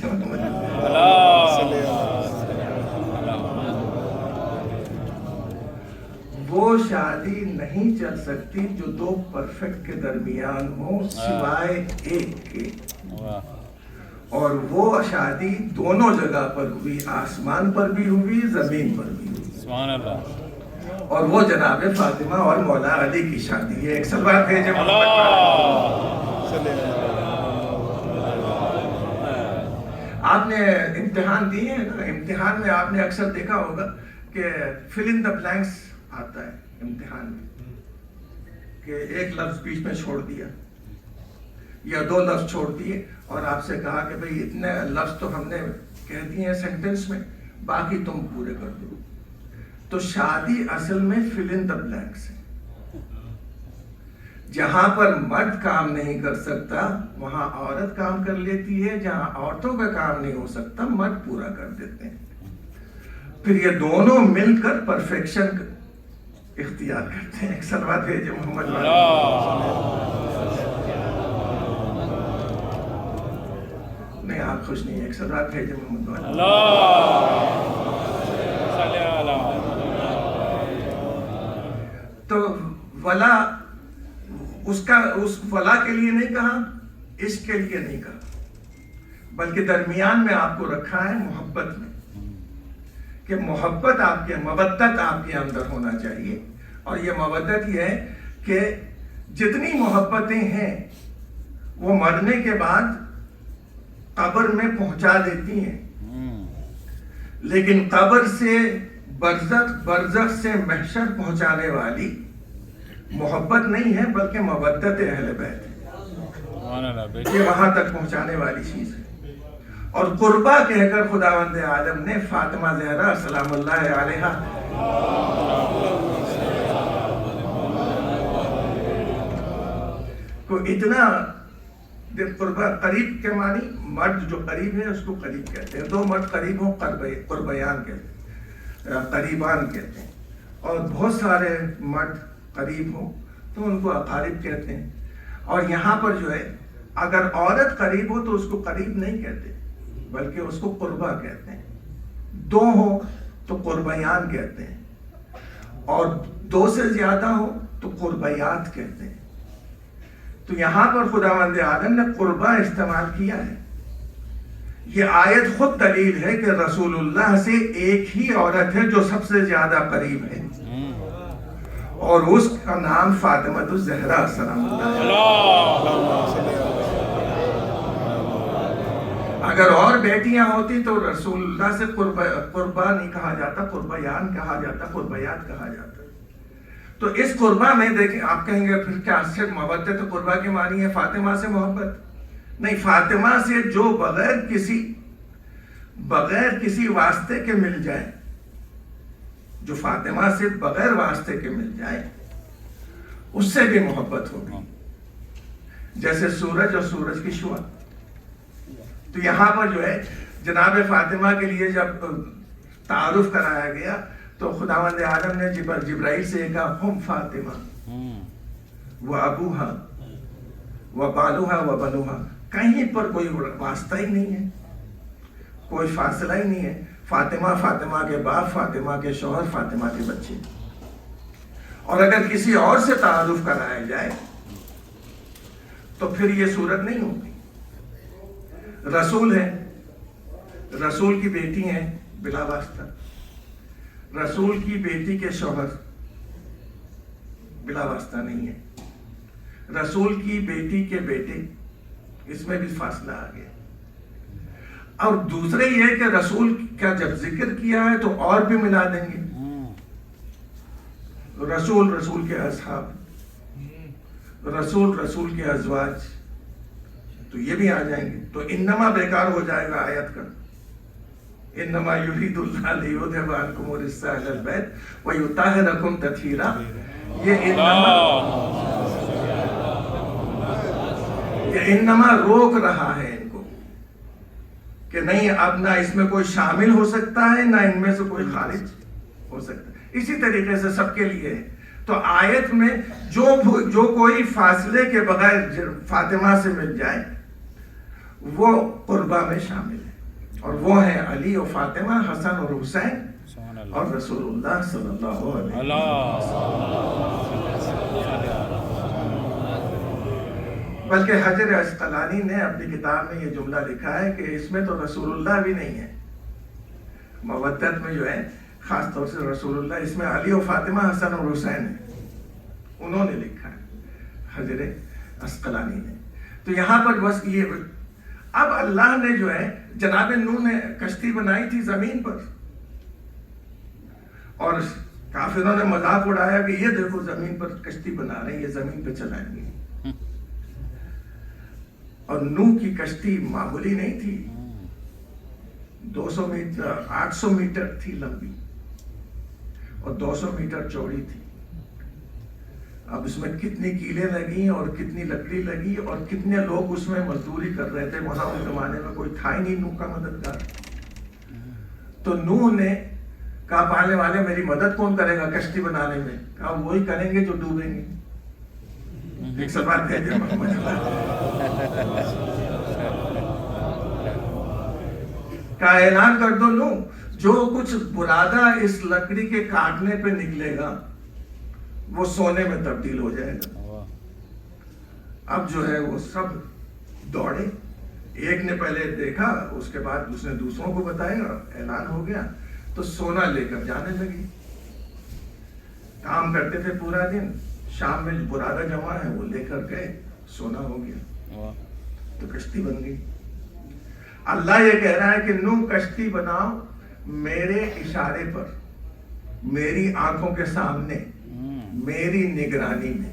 وہ شادی نہیں چل سکتی جو دو پرفیکٹ کے درمیان ہو سوائے ایک کے، اور وہ شادی دونوں جگہ پر ہوئی، آسمان پر بھی ہوئی، زمین پر بھی ہوئی. سبحان اللہ. اور وہ جناب فاطمہ اور مولا علی کی شادی ہے. ایک سلوات بھیجے آپ نے امتحان دیے ہیں نا، امتحان میں آپ نے اکثر دیکھا ہوگا کہ فل ان دا بلینکس آتا ہے امتحان میں، کہ ایک لفظ بیچ میں چھوڑ دیا یا دو لفظ چھوڑ دیے اور آپ سے کہا کہ بھئی اتنے لفظ تو ہم نے کہہ دیے ہیں سینٹنس میں، باقی تم پورے کر دو. تو شادی اصل میں فل ان دا بلینکس ہے. جہاں پر مرد کام نہیں کر سکتا وہاں عورت کام کر لیتی ہے، جہاں عورتوں کا کام نہیں ہو سکتا مرد پورا کر دیتے ہیں. پھر یہ دونوں مل کر پرفیکشن اختیار کرتے ہیں. ایک صلوات بھیجے محمد نہیں آپ خوش نہیں، ایک صلوات بھیجے محمد تو ولا اس ولا کے لیے نہیں کہا، عشق کے لیے نہیں کہا، بلکہ درمیان میں آپ کو رکھا ہے محبت میں، کہ محبت آپ کے، مودت آپ کے اندر ہونا چاہیے. اور یہ مودت یہ ہے کہ جتنی محبتیں ہیں وہ مرنے کے بعد قبر میں پہنچا دیتی ہیں، لیکن قبر سے برزخ، برزخ سے محشر پہنچانے والی محبت نہیں ہے بلکہ مودت اہل بیت ہے. یہ وہاں تک پہنچانے والی چیز ہے. اور قربا کہہ کر خداوند عالم نے فاطمہ زہرا سلام اللہ علیہا کو اتنا قربا، قریب کے معنی مرد جو قریب ہے اس کو قریب کہتے ہیں. دو مرد قریب ہوں قربیان کہتے ہیں، قریبان کہتے ہیں. اور بہت سارے مرد قریب ہوں تو ان کو اقارب کہتے ہیں. اور یہاں پر جو ہے اگر عورت قریب ہو تو اس کو قریب نہیں کہتے بلکہ اس کو قربا کہتے ہیں. دو ہو تو قربیان کہتے ہیں، اور دو سے زیادہ ہو تو قربیات کہتے ہیں. تو یہاں پر خداوند عالم نے قربا استعمال کیا ہے. یہ آیت خود دلیل ہے کہ رسول اللہ سے ایک ہی عورت ہے جو سب سے زیادہ قریب ہے، اور اس کا نام فاطمہ الزہرا سلام اللہ. اگر اور بیٹیاں ہوتی تو رسول اللہ سے قربا نہیں کہا جاتا، قربیان کہا جاتا، قربیات کہا جاتا. تو اس قربا میں دیکھیں، آپ کہیں گے پھر کیا صرف محبت ہے تو قربا کی معنی ہے فاطمہ سے محبت؟ نہیں، فاطمہ سے جو بغیر کسی واسطے کے مل جائے، جو فاطمہ سے بغیر واسطے کے مل جائے اس سے بھی محبت ہوگی. جیسے سورج اور سورج کی شعاع. تو یہاں پر جو ہے جناب فاطمہ کے لیے جب تعارف کرایا گیا تو خداوند عالم نے جبرائیل سے کہا ہم فاطمہ و ابوہا و بالوہا و بنوہا. کہیں پر کوئی واسطہ ہی نہیں ہے، کوئی فاصلہ ہی نہیں ہے. فاطمہ، فاطمہ کے باپ، فاطمہ کے شوہر، فاطمہ کے بچے. اور اگر کسی اور سے تعارف کرایا جائے تو پھر یہ صورت نہیں ہوگی. رسول ہے، رسول کی بیٹی ہیں بلا واسطہ، رسول کی بیٹی کے شوہر بلا واسطہ نہیں ہے، रसूल की बेटी के बेटे, इसमें भी फासला आ गया। और दूसरे ये कि रसूल का जब जिक्र किया है तो और भी मिला देंगे, रसूल रसूल के असहाब, रसूल रसूल के अजवाज, तो ये भी आ जाएंगे। तो इन्नमा बेकार हो जाएगा आयत का, इन्नमा युरीदुल्लाह लियुज़हिब अन्कुम रिज्सा अहलल बैत व युताहिरकुम तत्हीरा। ये इन्नमा रोक रहा है इनको कि नहीं, अब ना इसमें कोई शामिल हो सकता है ना इनमें से कोई खारिज हो सकता है। इसी तरीके से सबके लिए है। तो आयत में जो कोई फासले के बगैर फातिमा से मिल जाए वो कुर्बा में शामिल है, और वो है अली और फातिमा, हसन और हुसैन और रसूलुल्लाह सल्लल्लाहु अलैहि वसल्लम। बल्कि हजर अस्कलानी ने अपनी किताब में ये जुमला लिखा है कि इसमें तो रसूलुल्लाह भी नहीं है, मवद्दत में जो है खास तौर से रसूलुल्लाह, इसमें अली और फातिमा, हसन और हुसैन है, उन्होंने लिखा है हजर अस्कलानी ने। तो यहाँ पर बस ये, अब अल्लाह ने जो है, जनाब नूह ने कश्ती बनाई थी जमीन पर, और काफिरों ने मजाक उड़ाया कि ये देखो जमीन पर कश्ती बना रहे हैं, ये जमीन पे चलाएंगे। और नूह की कश्ती मामूली नहीं थी, 200 मीटर 800 मीटर थी लंबी और 200 मीटर चौड़ी थी। अब उसमें कितनी कीलें लगी और कितनी लकड़ी लगी और कितने लोग उसमें मजदूरी कर रहे थे। वहां उस जमाने में कोई था ही नहीं नूह का मददगार। तो नूह ने कहा, पालने वाले मेरी मदद कौन करेगा कश्ती बनाने में? कहा वही करेंगे जो डूबेंगे। एक सवाल है का ऐलान कर दो नूह, जो कुछ बुरादा इस लकड़ी के काटने पे निकलेगा वो सोने में तब्दील हो जाएगा। अब जो है वो सब दौड़े, एक ने पहले देखा, उसके बाद उसने दूसरों को बताया, ऐलान हो गया, तो सोना लेकर जाने लगी। काम करते थे पूरा दिन, शाम में बुरादा जमा है वो लेकर गए, सोना हो गया, तो कश्ती बन गई। अल्लाह ये कह रहा है कि नूह कश्ती बनाओ मेरे इशारे पर, मेरी आंखों के सामने, मेरी निगरानी में।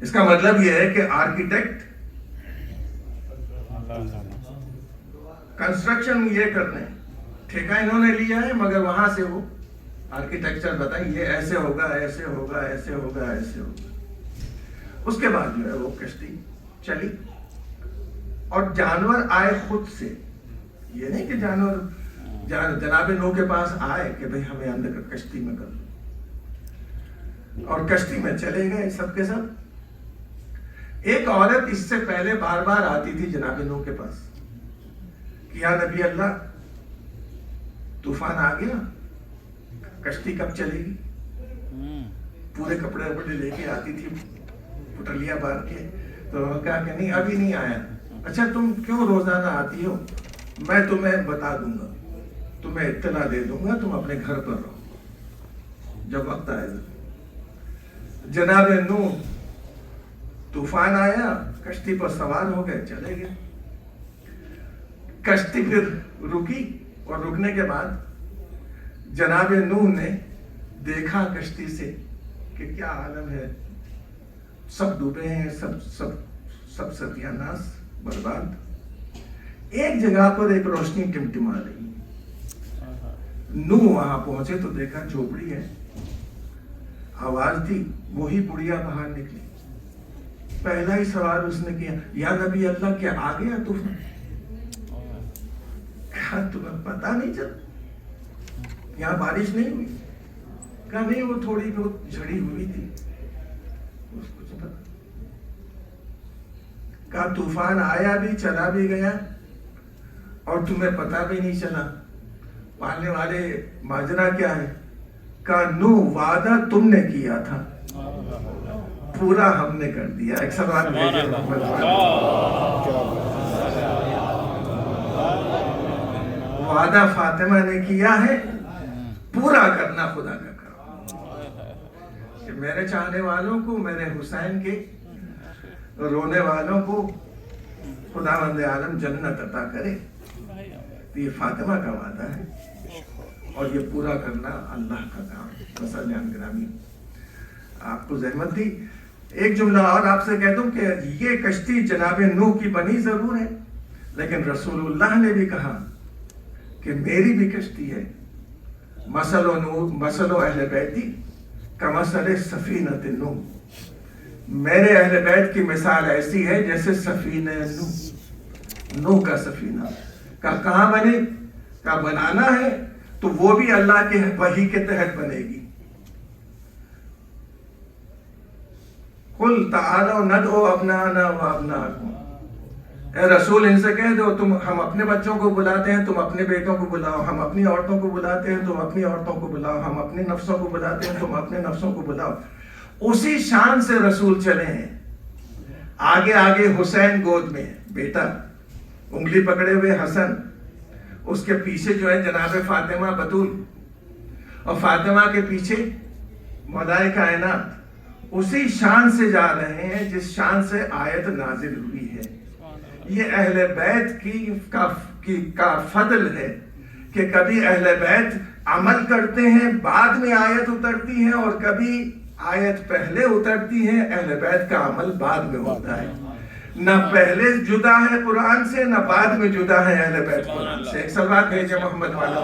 इसका मतलब यह है कि आर्किटेक्ट कंस्ट्रक्शन ये करने, ठेका इन्होंने लिया है, मगर वहां से वो आर्किटेक्चर बताए ये ऐसे होगा, ऐसे होगा, ऐसे होगा, ऐसे होगा। उसके बाद जो है वो कश्ती चली और जानवर आए खुद से। ये नहीं कि जानवर जनाब नूह के पास आए कि भाई हमें अंदर कश्ती में कर लो, और कश्ती में चले गए सब के सब। एक औरत इससे पहले बार बार आती थी जनाब नूह के पास कि या नबी अल्लाह, तूफान आ गया, कश्ती कब चलेगी? पूरे कपड़े वपड़े लेके आती थी, पुटलियां बांध के। तो कहा कि नहीं अभी नहीं आया। अच्छा तुम क्यों रोजाना आती हो? मैं तुम्हें बता दूंगा, तुम्हें इत्तला दे दूंगा, तुम अपने घर पर रहो जब वक्त आएगा। जनाब नूह, तूफान आया, कश्ती पर सवार हो गए, चले गए। कश्ती फिर रुकी, और रुकने के बाद जनाब नूह ने देखा कश्ती से कि क्या आलम है, सब डूबे हैं, सब सत्यानाश, बर्बाद। एक जगह पर एक रोशनी टिमटिमा रही। नूह वहां पहुंचे तो देखा झोपड़ी है, आवाज दी, वही बुढ़िया बाहर निकली। पहला ही सवाल उसने किया, या नबी अल्लाह क्या आ गया तूफान? कहा तुम्हें पता नहीं चला यहाँ बारिश नहीं हुई? कहा नहीं, वो थोड़ी बहुत झड़ी हुई थी, उसको पता। कहा तूफान आया भी चला भी गया और तुम्हें पता भी नहीं चला, पालने वाले माजरा क्या है? कहा नूह, वादा तुमने किया था, पूरा हमने कर दिया। एक सवाल वादा फातिमा ने किया है, पूरा करना खुदा का काम। کہ میرے چاہنے والوں کو، میرے حسین کے رونے والوں کو خداوند عالم جنت عطا کرے. تو یہ فاطمہ کا وعدہ ہے اور یہ پورا کرنا اللہ کا کام ہے. بس جان گرامی آپ کو زحمت دی. ایک جملہ اور آپ سے کہہ دوں کہ یہ کشتی جناب نوح کی بنی ضرور ہے، لیکن رسول اللہ نے بھی کہا کہ میری بھی کشتی ہے. مثل اہل بیتی کمثل سفینۃ نوح. میرے اہل بیت کی مثال ایسی ہے جیسے سفینہ نوح کا سفینہ. کہاں بنے؟ کہاں بنانا ہے تو وہ بھی اللہ کے وحی کے تحت بنے گی. قل تعالوا ندعو ابناءنا وابناءکم. اے رسول ان سے کہہ دو ہم اپنے بچوں کو بلاتے ہیں، تم اپنے بیٹوں کو بلاؤ. ہم اپنی عورتوں کو بلاتے ہیں، تم اپنی عورتوں کو بلاؤ. ہم اپنے نفسوں کو بلاتے ہیں، تم اپنے نفسوں کو بلاؤ. اسی شان سے رسول چلے ہیں. آگے آگے حسین گود میں بیٹا، انگلی پکڑے ہوئے حسن، اس کے پیچھے جو ہے جناب فاطمہ بطول، اور فاطمہ کے پیچھے مولائے کائنات. اسی شان سے جا رہے ہیں جس شان سے آیت نازل ہوئی ہے. یہ اہل بیت کا فضل ہے کہ کبھی اہل بیت عمل کرتے ہیں بعد میں آیت اترتی ہے، اور کبھی آیت پہلے اترتی ہے اہل بیت کا عمل بعد میں ہوتا ہے. نہ پہلے جدا ہے قرآن سے، نہ بعد میں جدا ہے اہل بیت قرآن سے. ایک صلوات بھیجے محمد والا.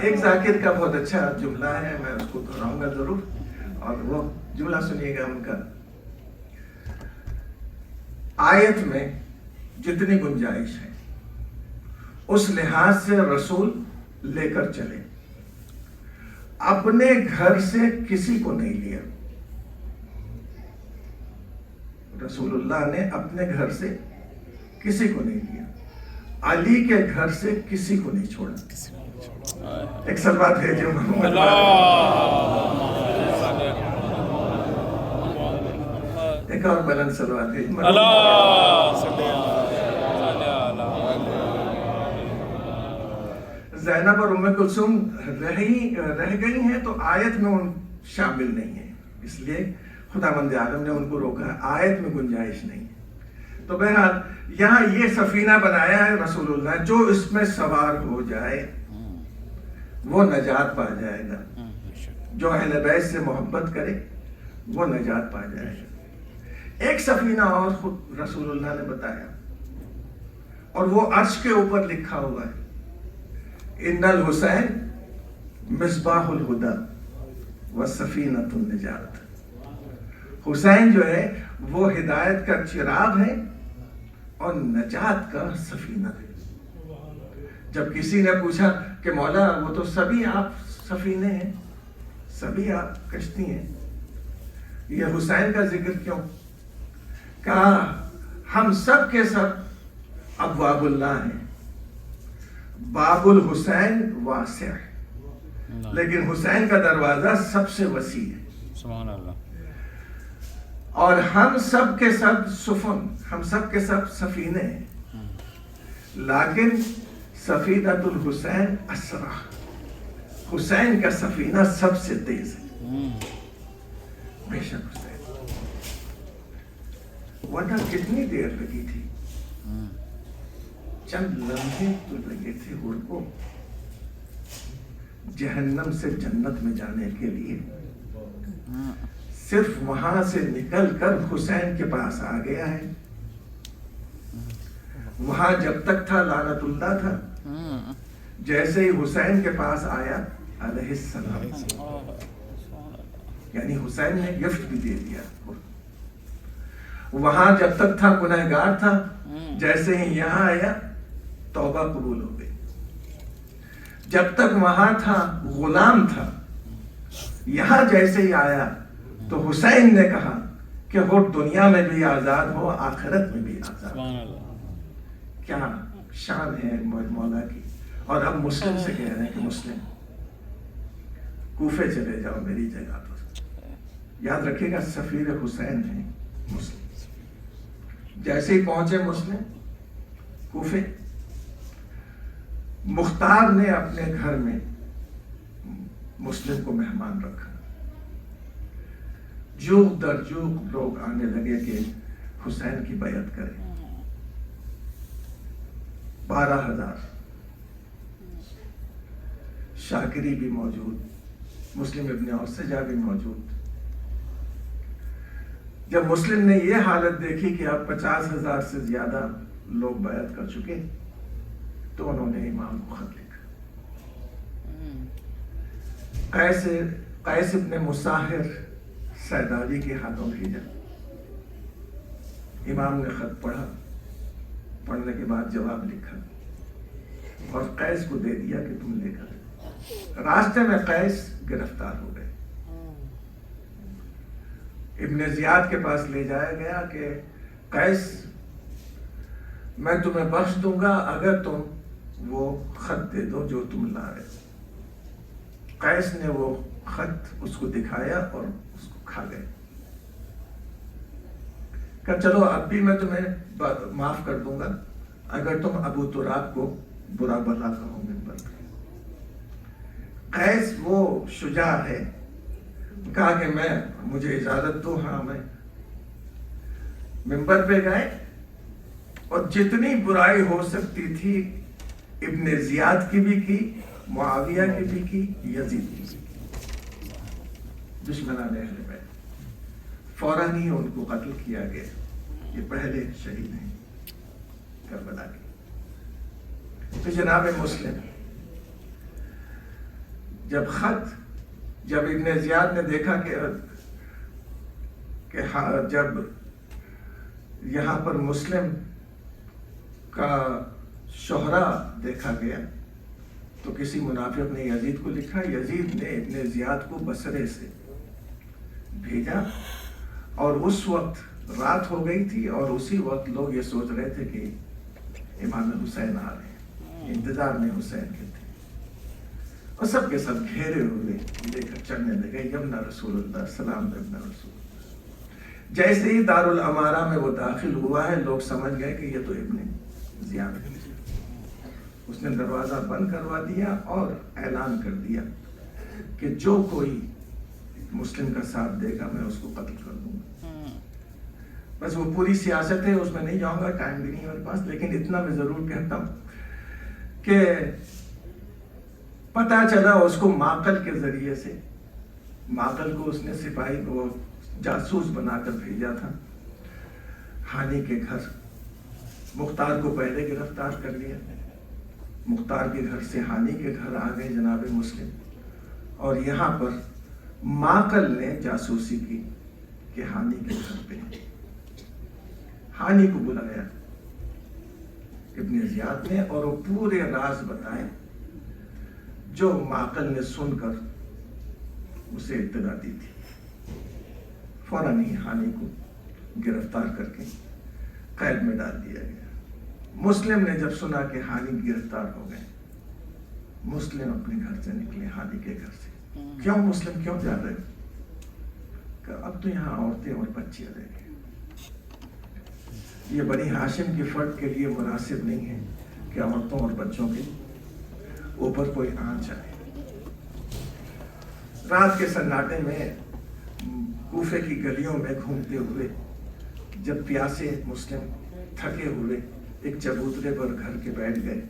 ایک ذاکر کا بہت اچھا جملہ ہے، میں اس کو دہراؤں گا ضرور، اور وہ جملہ سنیے گا ان کا. آیت میں جتنی گنجائش ہے اس لحاظ سے رسول لے کر چلے. اپنے گھر سے کسی کو نہیں لیا. رسول اللہ نے اپنے گھر سے کسی کو نہیں لیا. علی کے گھر سے کسی کو نہیں چھوڑا. ایک صلوات بھیجو محمد. ایک اور بلند صلوات بھیجو. زینب اور ام کلثوم رہ گئی ہیں تو آیت میں ان شامل نہیں ہیں، اس لیے خداوند عالم نے ان کو روکا. آیت میں گنجائش نہیں ہے. تو بہرحال یہاں یہ سفینہ بنایا ہے رسول اللہ. جو اس میں سوار ہو جائے وہ نجات پا جائے گا. جو اہل بیت سے محبت کرے وہ نجات پا جائے گا. ایک سفینہ اور خود رسول اللہ نے بتایا، اور وہ عرش کے اوپر لکھا ہوا ہے، ان الحسین مصباح الہدی وسفینۃ النجات. حسین جو ہے وہ ہدایت کا چراغ ہے اور نجات کا سفینہ ہے. جب کسی نے پوچھا کہ مولا وہ تو سبھی آپ سفینے ہیں، سبھی آپ کشتی ہیں، یہ حسین کا ذکر کیوں؟ کہا ہم سب کے سب ابواب اللہ ہیں. باب الحسین واسع ہے، لیکن حسین کا دروازہ سب سے وسیع ہے. سبحان اللہ. اور ہم سب کے سب سفن، ہم سب کے سب سفینے ہیں، لیکن سفینۃ الحسین اسرع. حسین کا سفینہ سب سے تیز ہے. بے شک حسین، ورنہ کتنی دیر لگی تھی؟ چند لمحے تو لگے تھے حور کو جہنم سے جنت میں جانے کے لیے. صرف وہاں سے نکل کر حسین کے پاس آ گیا ہے. وہاں جب تک تھا لعنت اللہ تھا. جیسے ہی حسین کے پاس آیا علیہ السلام، یعنی حسین نے گفٹ بھی دے دیا. وہاں جب تک تھا گنہگار تھا، جیسے ہی یہاں آیا توبہ قبول ہو گئی. جب تک وہاں تھا غلام تھا، یہاں جیسے ہی آیا تو حسین نے کہا کہ وہ دنیا میں بھی آزاد ہو، آخرت میں بھی آزاد ہو. کیا شان ہے مولا کی. اور اب مسلم سے کہہ رہے ہیں کہ مسلم کوفے چلے جاؤ میری جگہ پر. یاد رکھیے گا سفیر حسین ہے مسلم. جیسے ہی پہنچے مسلم کوفے، मुख्तार ने अपने घर में मुस्लिम को मेहमान रखा। जुग दर जुग लोग आने लगे कि हुसैन की बैयत करें। 12,000 शाकिरी भी मौजूद, मुस्लिम इब्ने औसजा भी मौजूद। जब मुस्लिम ने ये हालत देखी कि अब 50,000 से ज्यादा लोग बैयत कर चुके, तो उन्होंने इमाम को खत लिखा। कैस इब्ने मुसाहिर सैदाली के हाथों भेजा। इमाम ने खत पढ़ा, पढ़ने के बाद जवाब लिखा और कैस को दे दिया कि तुम लेकर। रास्ते में कैस गिरफ्तार हो गए। इब्ने जियाद के पास ले जाया गया कि कैस, मैं तुम्हें बख्श दूंगा अगर तुम वो खत दे दो जो तुम ला रहे। कैस ने वो खत उसको दिखाया और उसको खा गए। कहा चलो अब भी मैं तुम्हें माफ कर दूंगा अगर तुम अबू तुराब को बुरा भला कहो मिंबर पे। कैस वो शुजा है, कहा कि मुझे इजाजत दो। हाँ, मैं मिंबर पे गए और जितनी बुराई हो सकती थी इब्ने जियाद की भी की, मुआविया की भी की, यजीद की भी की। दुश्मनाने अहले बैत। फौरन ही उनको कत्ल किया गया। ये पहले शहीद हैं करबला के। तो जनाब मुस्लिम, जब इब्ने जियाद ने देखा कि जब यहाँ पर मुस्लिम का शोहरा देखा गया तो किसी मुनाफिक ने यजीद को लिखा। यजीद ने इब्ने जियाद को बसरे से भेजा और उस वक्त रात हो गई थी और उसी वक्त लोग ये सोच रहे थे कि इमाम हुसैन आ रहे हैं, इंतजार में हुसैन के थे और सबके सब घेरे हुए लेकर चलने लगे। यमना रसूलुल्लाह, सलाम यमना रसूलुल्लाह। जैसे ही दारुल अमारा में वो दाखिल हुआ है, लोग समझ गए कि ये तो इब्ने जियाद है। उसने दरवाजा बंद करवा दिया और ऐलान कर दिया कि जो कोई मुस्लिम का साथ देगा मैं उसको कत्ल कर दूंगा। बस वो पूरी सियासत है, उसमें नहीं जाऊंगा, टाइम भी नहीं मेरे पास, लेकिन इतना मैं जरूर कहता हूं कि पता चला उसको माकल के जरिए से, माकल को उसने सिपाही को जासूस बनाकर भेजा था हानी के घर। मुख्तार को पहले गिरफ्तार कर लिया, मुख्तार के घर से हानी के घर आ गए जनाब मुस्लिम, और यहाँ पर माकल ने जासूसी की कि हानी के घर पे। हानी को बुलाया इब्ने जियाद ने और वो पूरे राज बताए जो माकल ने सुनकर उसे इत्तला दी थी। फौरन ही हानी को गिरफ्तार करके कैद में डाल दिया गया। मुस्लिम ने जब सुना कि हानी गिरफ्तार हो गए, मुस्लिम अपने घर से निकले, हानी के घर से। क्यों मुस्लिम, क्यों जा रहे हो? अब तो यहाँ औरतें और बच्चे रह गए, ये बनी हाशिम की फर्द के लिए मुनासिब नहीं है कि औरतों और बच्चों के ऊपर कोई आंच आए। रात के सन्नाटे में कूफे की गलियों में घूमते हुए जब प्यासे मुस्लिम थके हुए एक चबूतरे पर घर के बैठ गए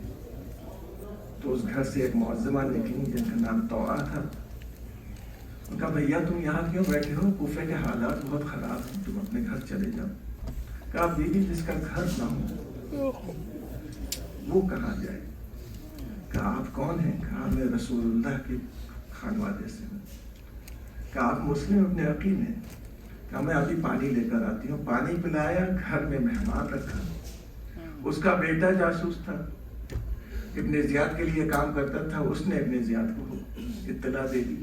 तो उस घर से एक मुअज्जिमा निकली जिनका नाम तौआ था। उनका, भैया तुम यहाँ क्यों बैठे हो? कूफे के हालात बहुत खराब हैं, तुम अपने घर चले जाओ। कहा, बीवी जिसका घर ना हो वो कहाँ जाए? कहा, आप कौन हैं? कहा, मैं रसूलुल्लाह के खानवादे से हूँ। कहा, आप मुस्लिम अपने अकील हैं? कहा, मैं अभी पानी लेकर आती हूँ। पानी पिलाया, घर में मेहमान रखा। उसका बेटा जासूस था, इब्ने जियाद के लिए काम करता था, उसने इब्ने जियाद को इत्तला दे दी।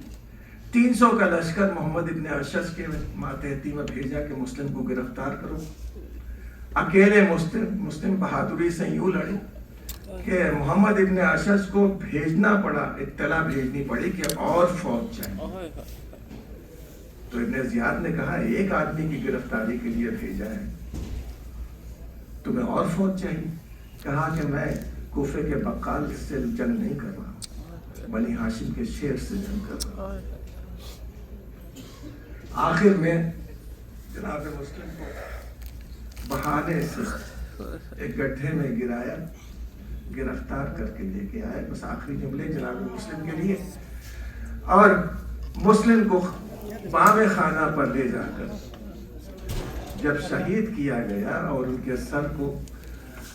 300 का लश्कर मोहम्मद इब्ने अशस के मातहती में भेजा कि मुस्लिम को गिरफ्तार करो। अकेले मुस्लिम बहादुरी से यूं लड़े कि मोहम्मद इब्ने अशस को भेजना पड़ा, इत्तला भेजनी पड़ी कि और फौज चाहिए। तो इब्ने जियाद ने कहा, एक आदमी की गिरफ्तारी के लिए भेजा है, तुम्हें और फौज चाहिए? कहा कि मैं کوفے کے بقال سے جنگ نہیں کر رہا ہوں، بنی ہاشم کے شیر سے جنگ کر رہا ہوں۔ آخر میں جناب مسلم کو بہانے سے ایک گڈھے میں گرایا، گرفتار کر کے لے کے آئے۔ بس آخری جملے جناب مسلم کے لیے، اور مسلم کو بام خانہ پر لے جا کر جب شہید کیا گیا اور ان کے سر کو،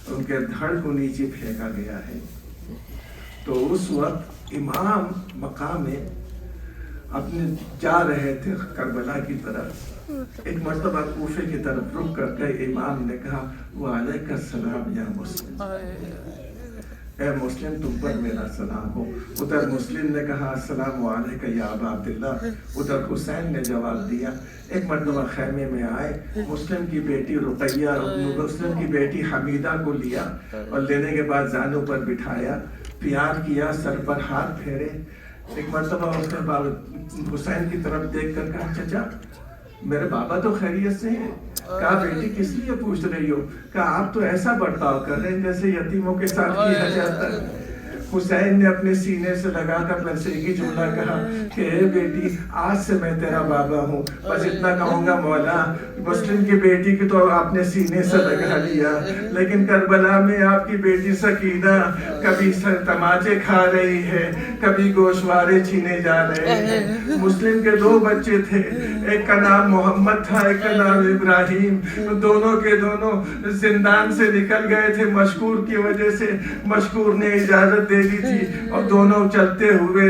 ان کے دھڑ کو نیچے پھینکا گیا ہے، تو اس وقت امام مقام میں اپنے جا رہے تھے کربلا کی طرف، ایک مرتبہ کوفے کی طرف رک کر کے امام نے کہا وعلیکم السلام یا مسلم، اے مسلم تم پر میرا سلام ہو۔ ادھر مسلم نے کہا السلام علیکم یا ابا عبداللہ، ادھر حسین نے جواب دیا۔ ایک مرتبہ خیمے میں آئے، مسلم کی بیٹی رقیہ، مسلم کی بیٹی حمیدہ کو لیا اور لینے کے بعد زانوں پر بٹھایا، پیار کیا، سر پر ہاتھ پھیرے۔ ایک مرتبہ اس نے حسین کی طرف دیکھ کر کہا چچا میرے بابا تو خیریت سے ہیں؟ کہا بیٹی کس لیے پوچھ رہی ہو؟ کہا آپ تو ایسا برتاؤ کر رہے ہیں جیسے یتیموں کے ساتھ کیا جاتا ہے۔ حسین نے اپنے سینے سے لگا کر میں سے ایک ہی جملہ کہا کہ اے بیٹی آج سے میں تیرا بابا ہوں، بس اتنا کہوں گا مولا مسلم کی بیٹی کی تو آپ نے سینے سے لگا لیا، لیکن کربلا میں آپ کی بیٹی سکینہ کبھی تماچے کھا رہی ہے، کبھی گوشوارے چھینے جا رہے ہیں۔ مسلم کے دو بچے تھے، ایک کا نام محمد تھا، ایک کا نام ابراہیم، دونوں کے دونوں زندان سے نکل گئے تھے مشکور کی وجہ سے۔ مشکور نے اجازت دے دی تھی اور دونوں چلتے ہوئے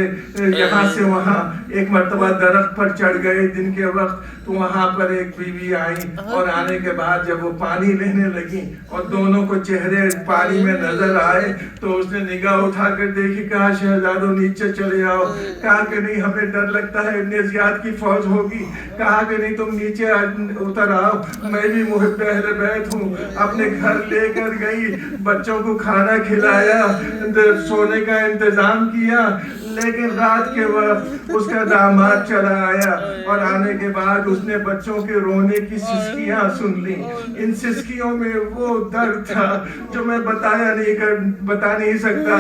یہاں سے وہاں ایک مرتبہ درخت پر چڑھ گئے دن کے وقت، تو وہاں پر ایک بیوی آئی اور آنے کے بعد جب وہ پانی لینے لگی اور دونوں کو چہرے پانی میں نظر آئے تو اس نے نگاہ اٹھا کر دیکھی، کہا شہزادوں نیچے چلے آؤ۔ کہا کہ نہیں ہمیں ڈر لگتا ہے ابن زیاد کی فوج ہوگی۔ کہا کہ نہیں تم نیچے اتر آؤ، میں بھی محب اہل بیت ہوں۔ اپنے گھر لے کر گئی، بچوں کو کھانا کھلایا، سونے کا انتظام کیا، لیکن رات کے وقت اس کا داماد چلا آیا اور آنے کے بعد اس نے بچوں کے رونے کی سسکیاں سن لی۔ ان سسکیوں میں وہ درد تھا جو میں بتا نہیں سکتا۔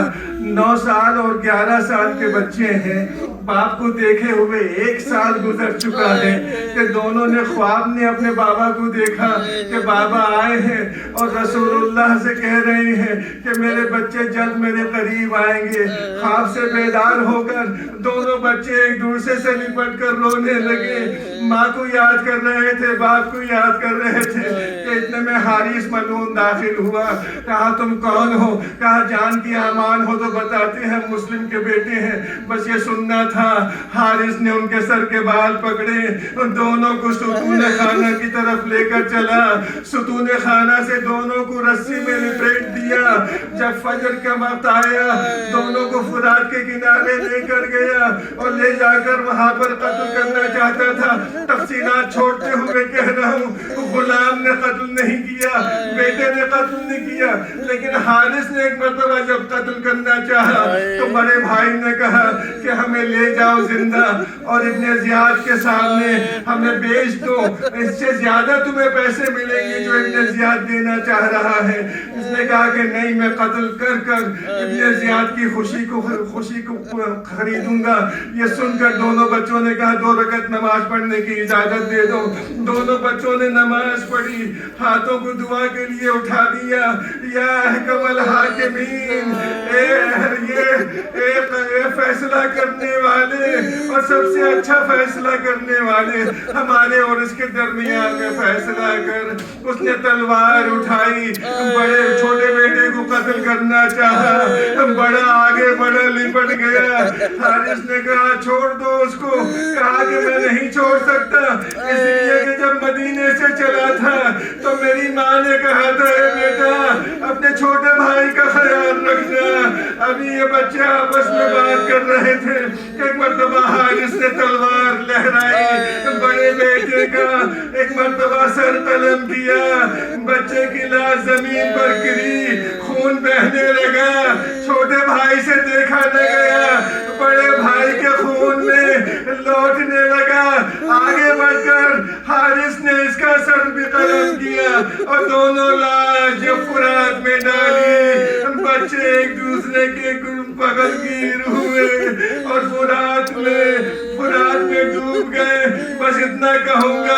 9 سال اور 11 سال کے بچے ہیں، باپ کو دیکھے ہوئے 1 سال گزر چکا ہے کہ دونوں نے خواب میں اپنے بابا کو دیکھا کہ بابا آئے ہیں اور رسول اللہ سے کہہ رہے ہیں کہ میرے بچے جلد میرے قریب آئیں گے۔ خواب سے بیدار ہو کر دونوں بچے ایک دوسرے سے لپٹ کر رونے لگے، ماں کو یاد کر رہے تھے، باپ کو یاد کر رہے تھے کہ اتنے میں حارث ملعون داخل ہوا۔ کہا تم کون ہو؟ کہا جان کی امان ہو تو بتاتے ہیں مسلم کے بیٹے ہیں، بس یہ سننا تھا۔ حارث نے ان کے سر کے بال پکڑے، ان دونوں کو ستون خانہ کی طرف لے کر چلا، ستون خانہ سے دونوں کو رسی میں لپیٹ دیا۔ جب فجر کا وقت آیا دونوں کو فرات کے کنارے لے کر گیا اور لے جا کر وہاں پر قتل کرنا چاہتا تھا۔ تفصیلات چھوڑتے ہوئے کہہ رہا ہوں، غلام نے قتل نہیں کیا، بیٹے نے قتل نہیں کیا، لیکن حارث نے ایک مرتبہ جب قتل کرنا چاہا تو بڑے بھائی نے کہا کہ ہمیں لے جاؤ زندہ اور ابن زیاد کے سامنے ہمیں بیچ دو، اس سے زیادہ تمہیں پیسے ملیں گے جو ابن زیاد دینا چاہ رہا ہے۔ اس نے کہا کہ نہیں، میں قتل کر کر ابن زیاد کی خوشی کو خریدوں گا۔ یہ سن کر دونوں بچوں نے کہا 2 رکعت نماز پڑھنے کی اجازت دے دو۔ دونوں بچوں نے نماز پڑھی، ہاتھوں کو دعا کے لیے اٹھا دیا۔ یا احکم الحاکمین، اے فیصلہ کرنے والے اور سب سے اچھا فیصلہ کرنے والے، ہمارے اور اس کے درمیان میں فیصلہ کر۔ اس نے تلوار اٹھائی، بڑے چھوٹے بیٹے کو قتل کرنا چاہا، بڑا آگے بڑا لپٹ گیا۔ حارث نے کہا چھوڑ دو اس کو، کہا کہ میں نہیں چھوڑ سکتا، اس لیے کہ جب مدینے سے چلا تھا تو میری ماں نے کہا تھا اے بیٹا اپنے چھوٹے بھائی کا خیال رکھنا۔ ابھی یہ بچے آپس میں بات کر رہے تھے کہ ایک مرتبہ حارث نے تلوار لہرائی، بڑے بیٹے کا ایک مرتبہ سر قلم کیا، بچے کی لاش زمین پر گری، خون بہنے لگا، چھوٹے بھائی سے دیکھا نہ گیا، بڑے بھائی کے خون میں لوٹنے لگا۔ آگے بڑھ کر حارث نے اس کا سر بھی قلم کیا اور دونوں لاش فرات میں ڈالی۔ बच्चे एक दूसरे के बगल की रूह में और फुरात में डूब गए। बस इतना कहूंगा,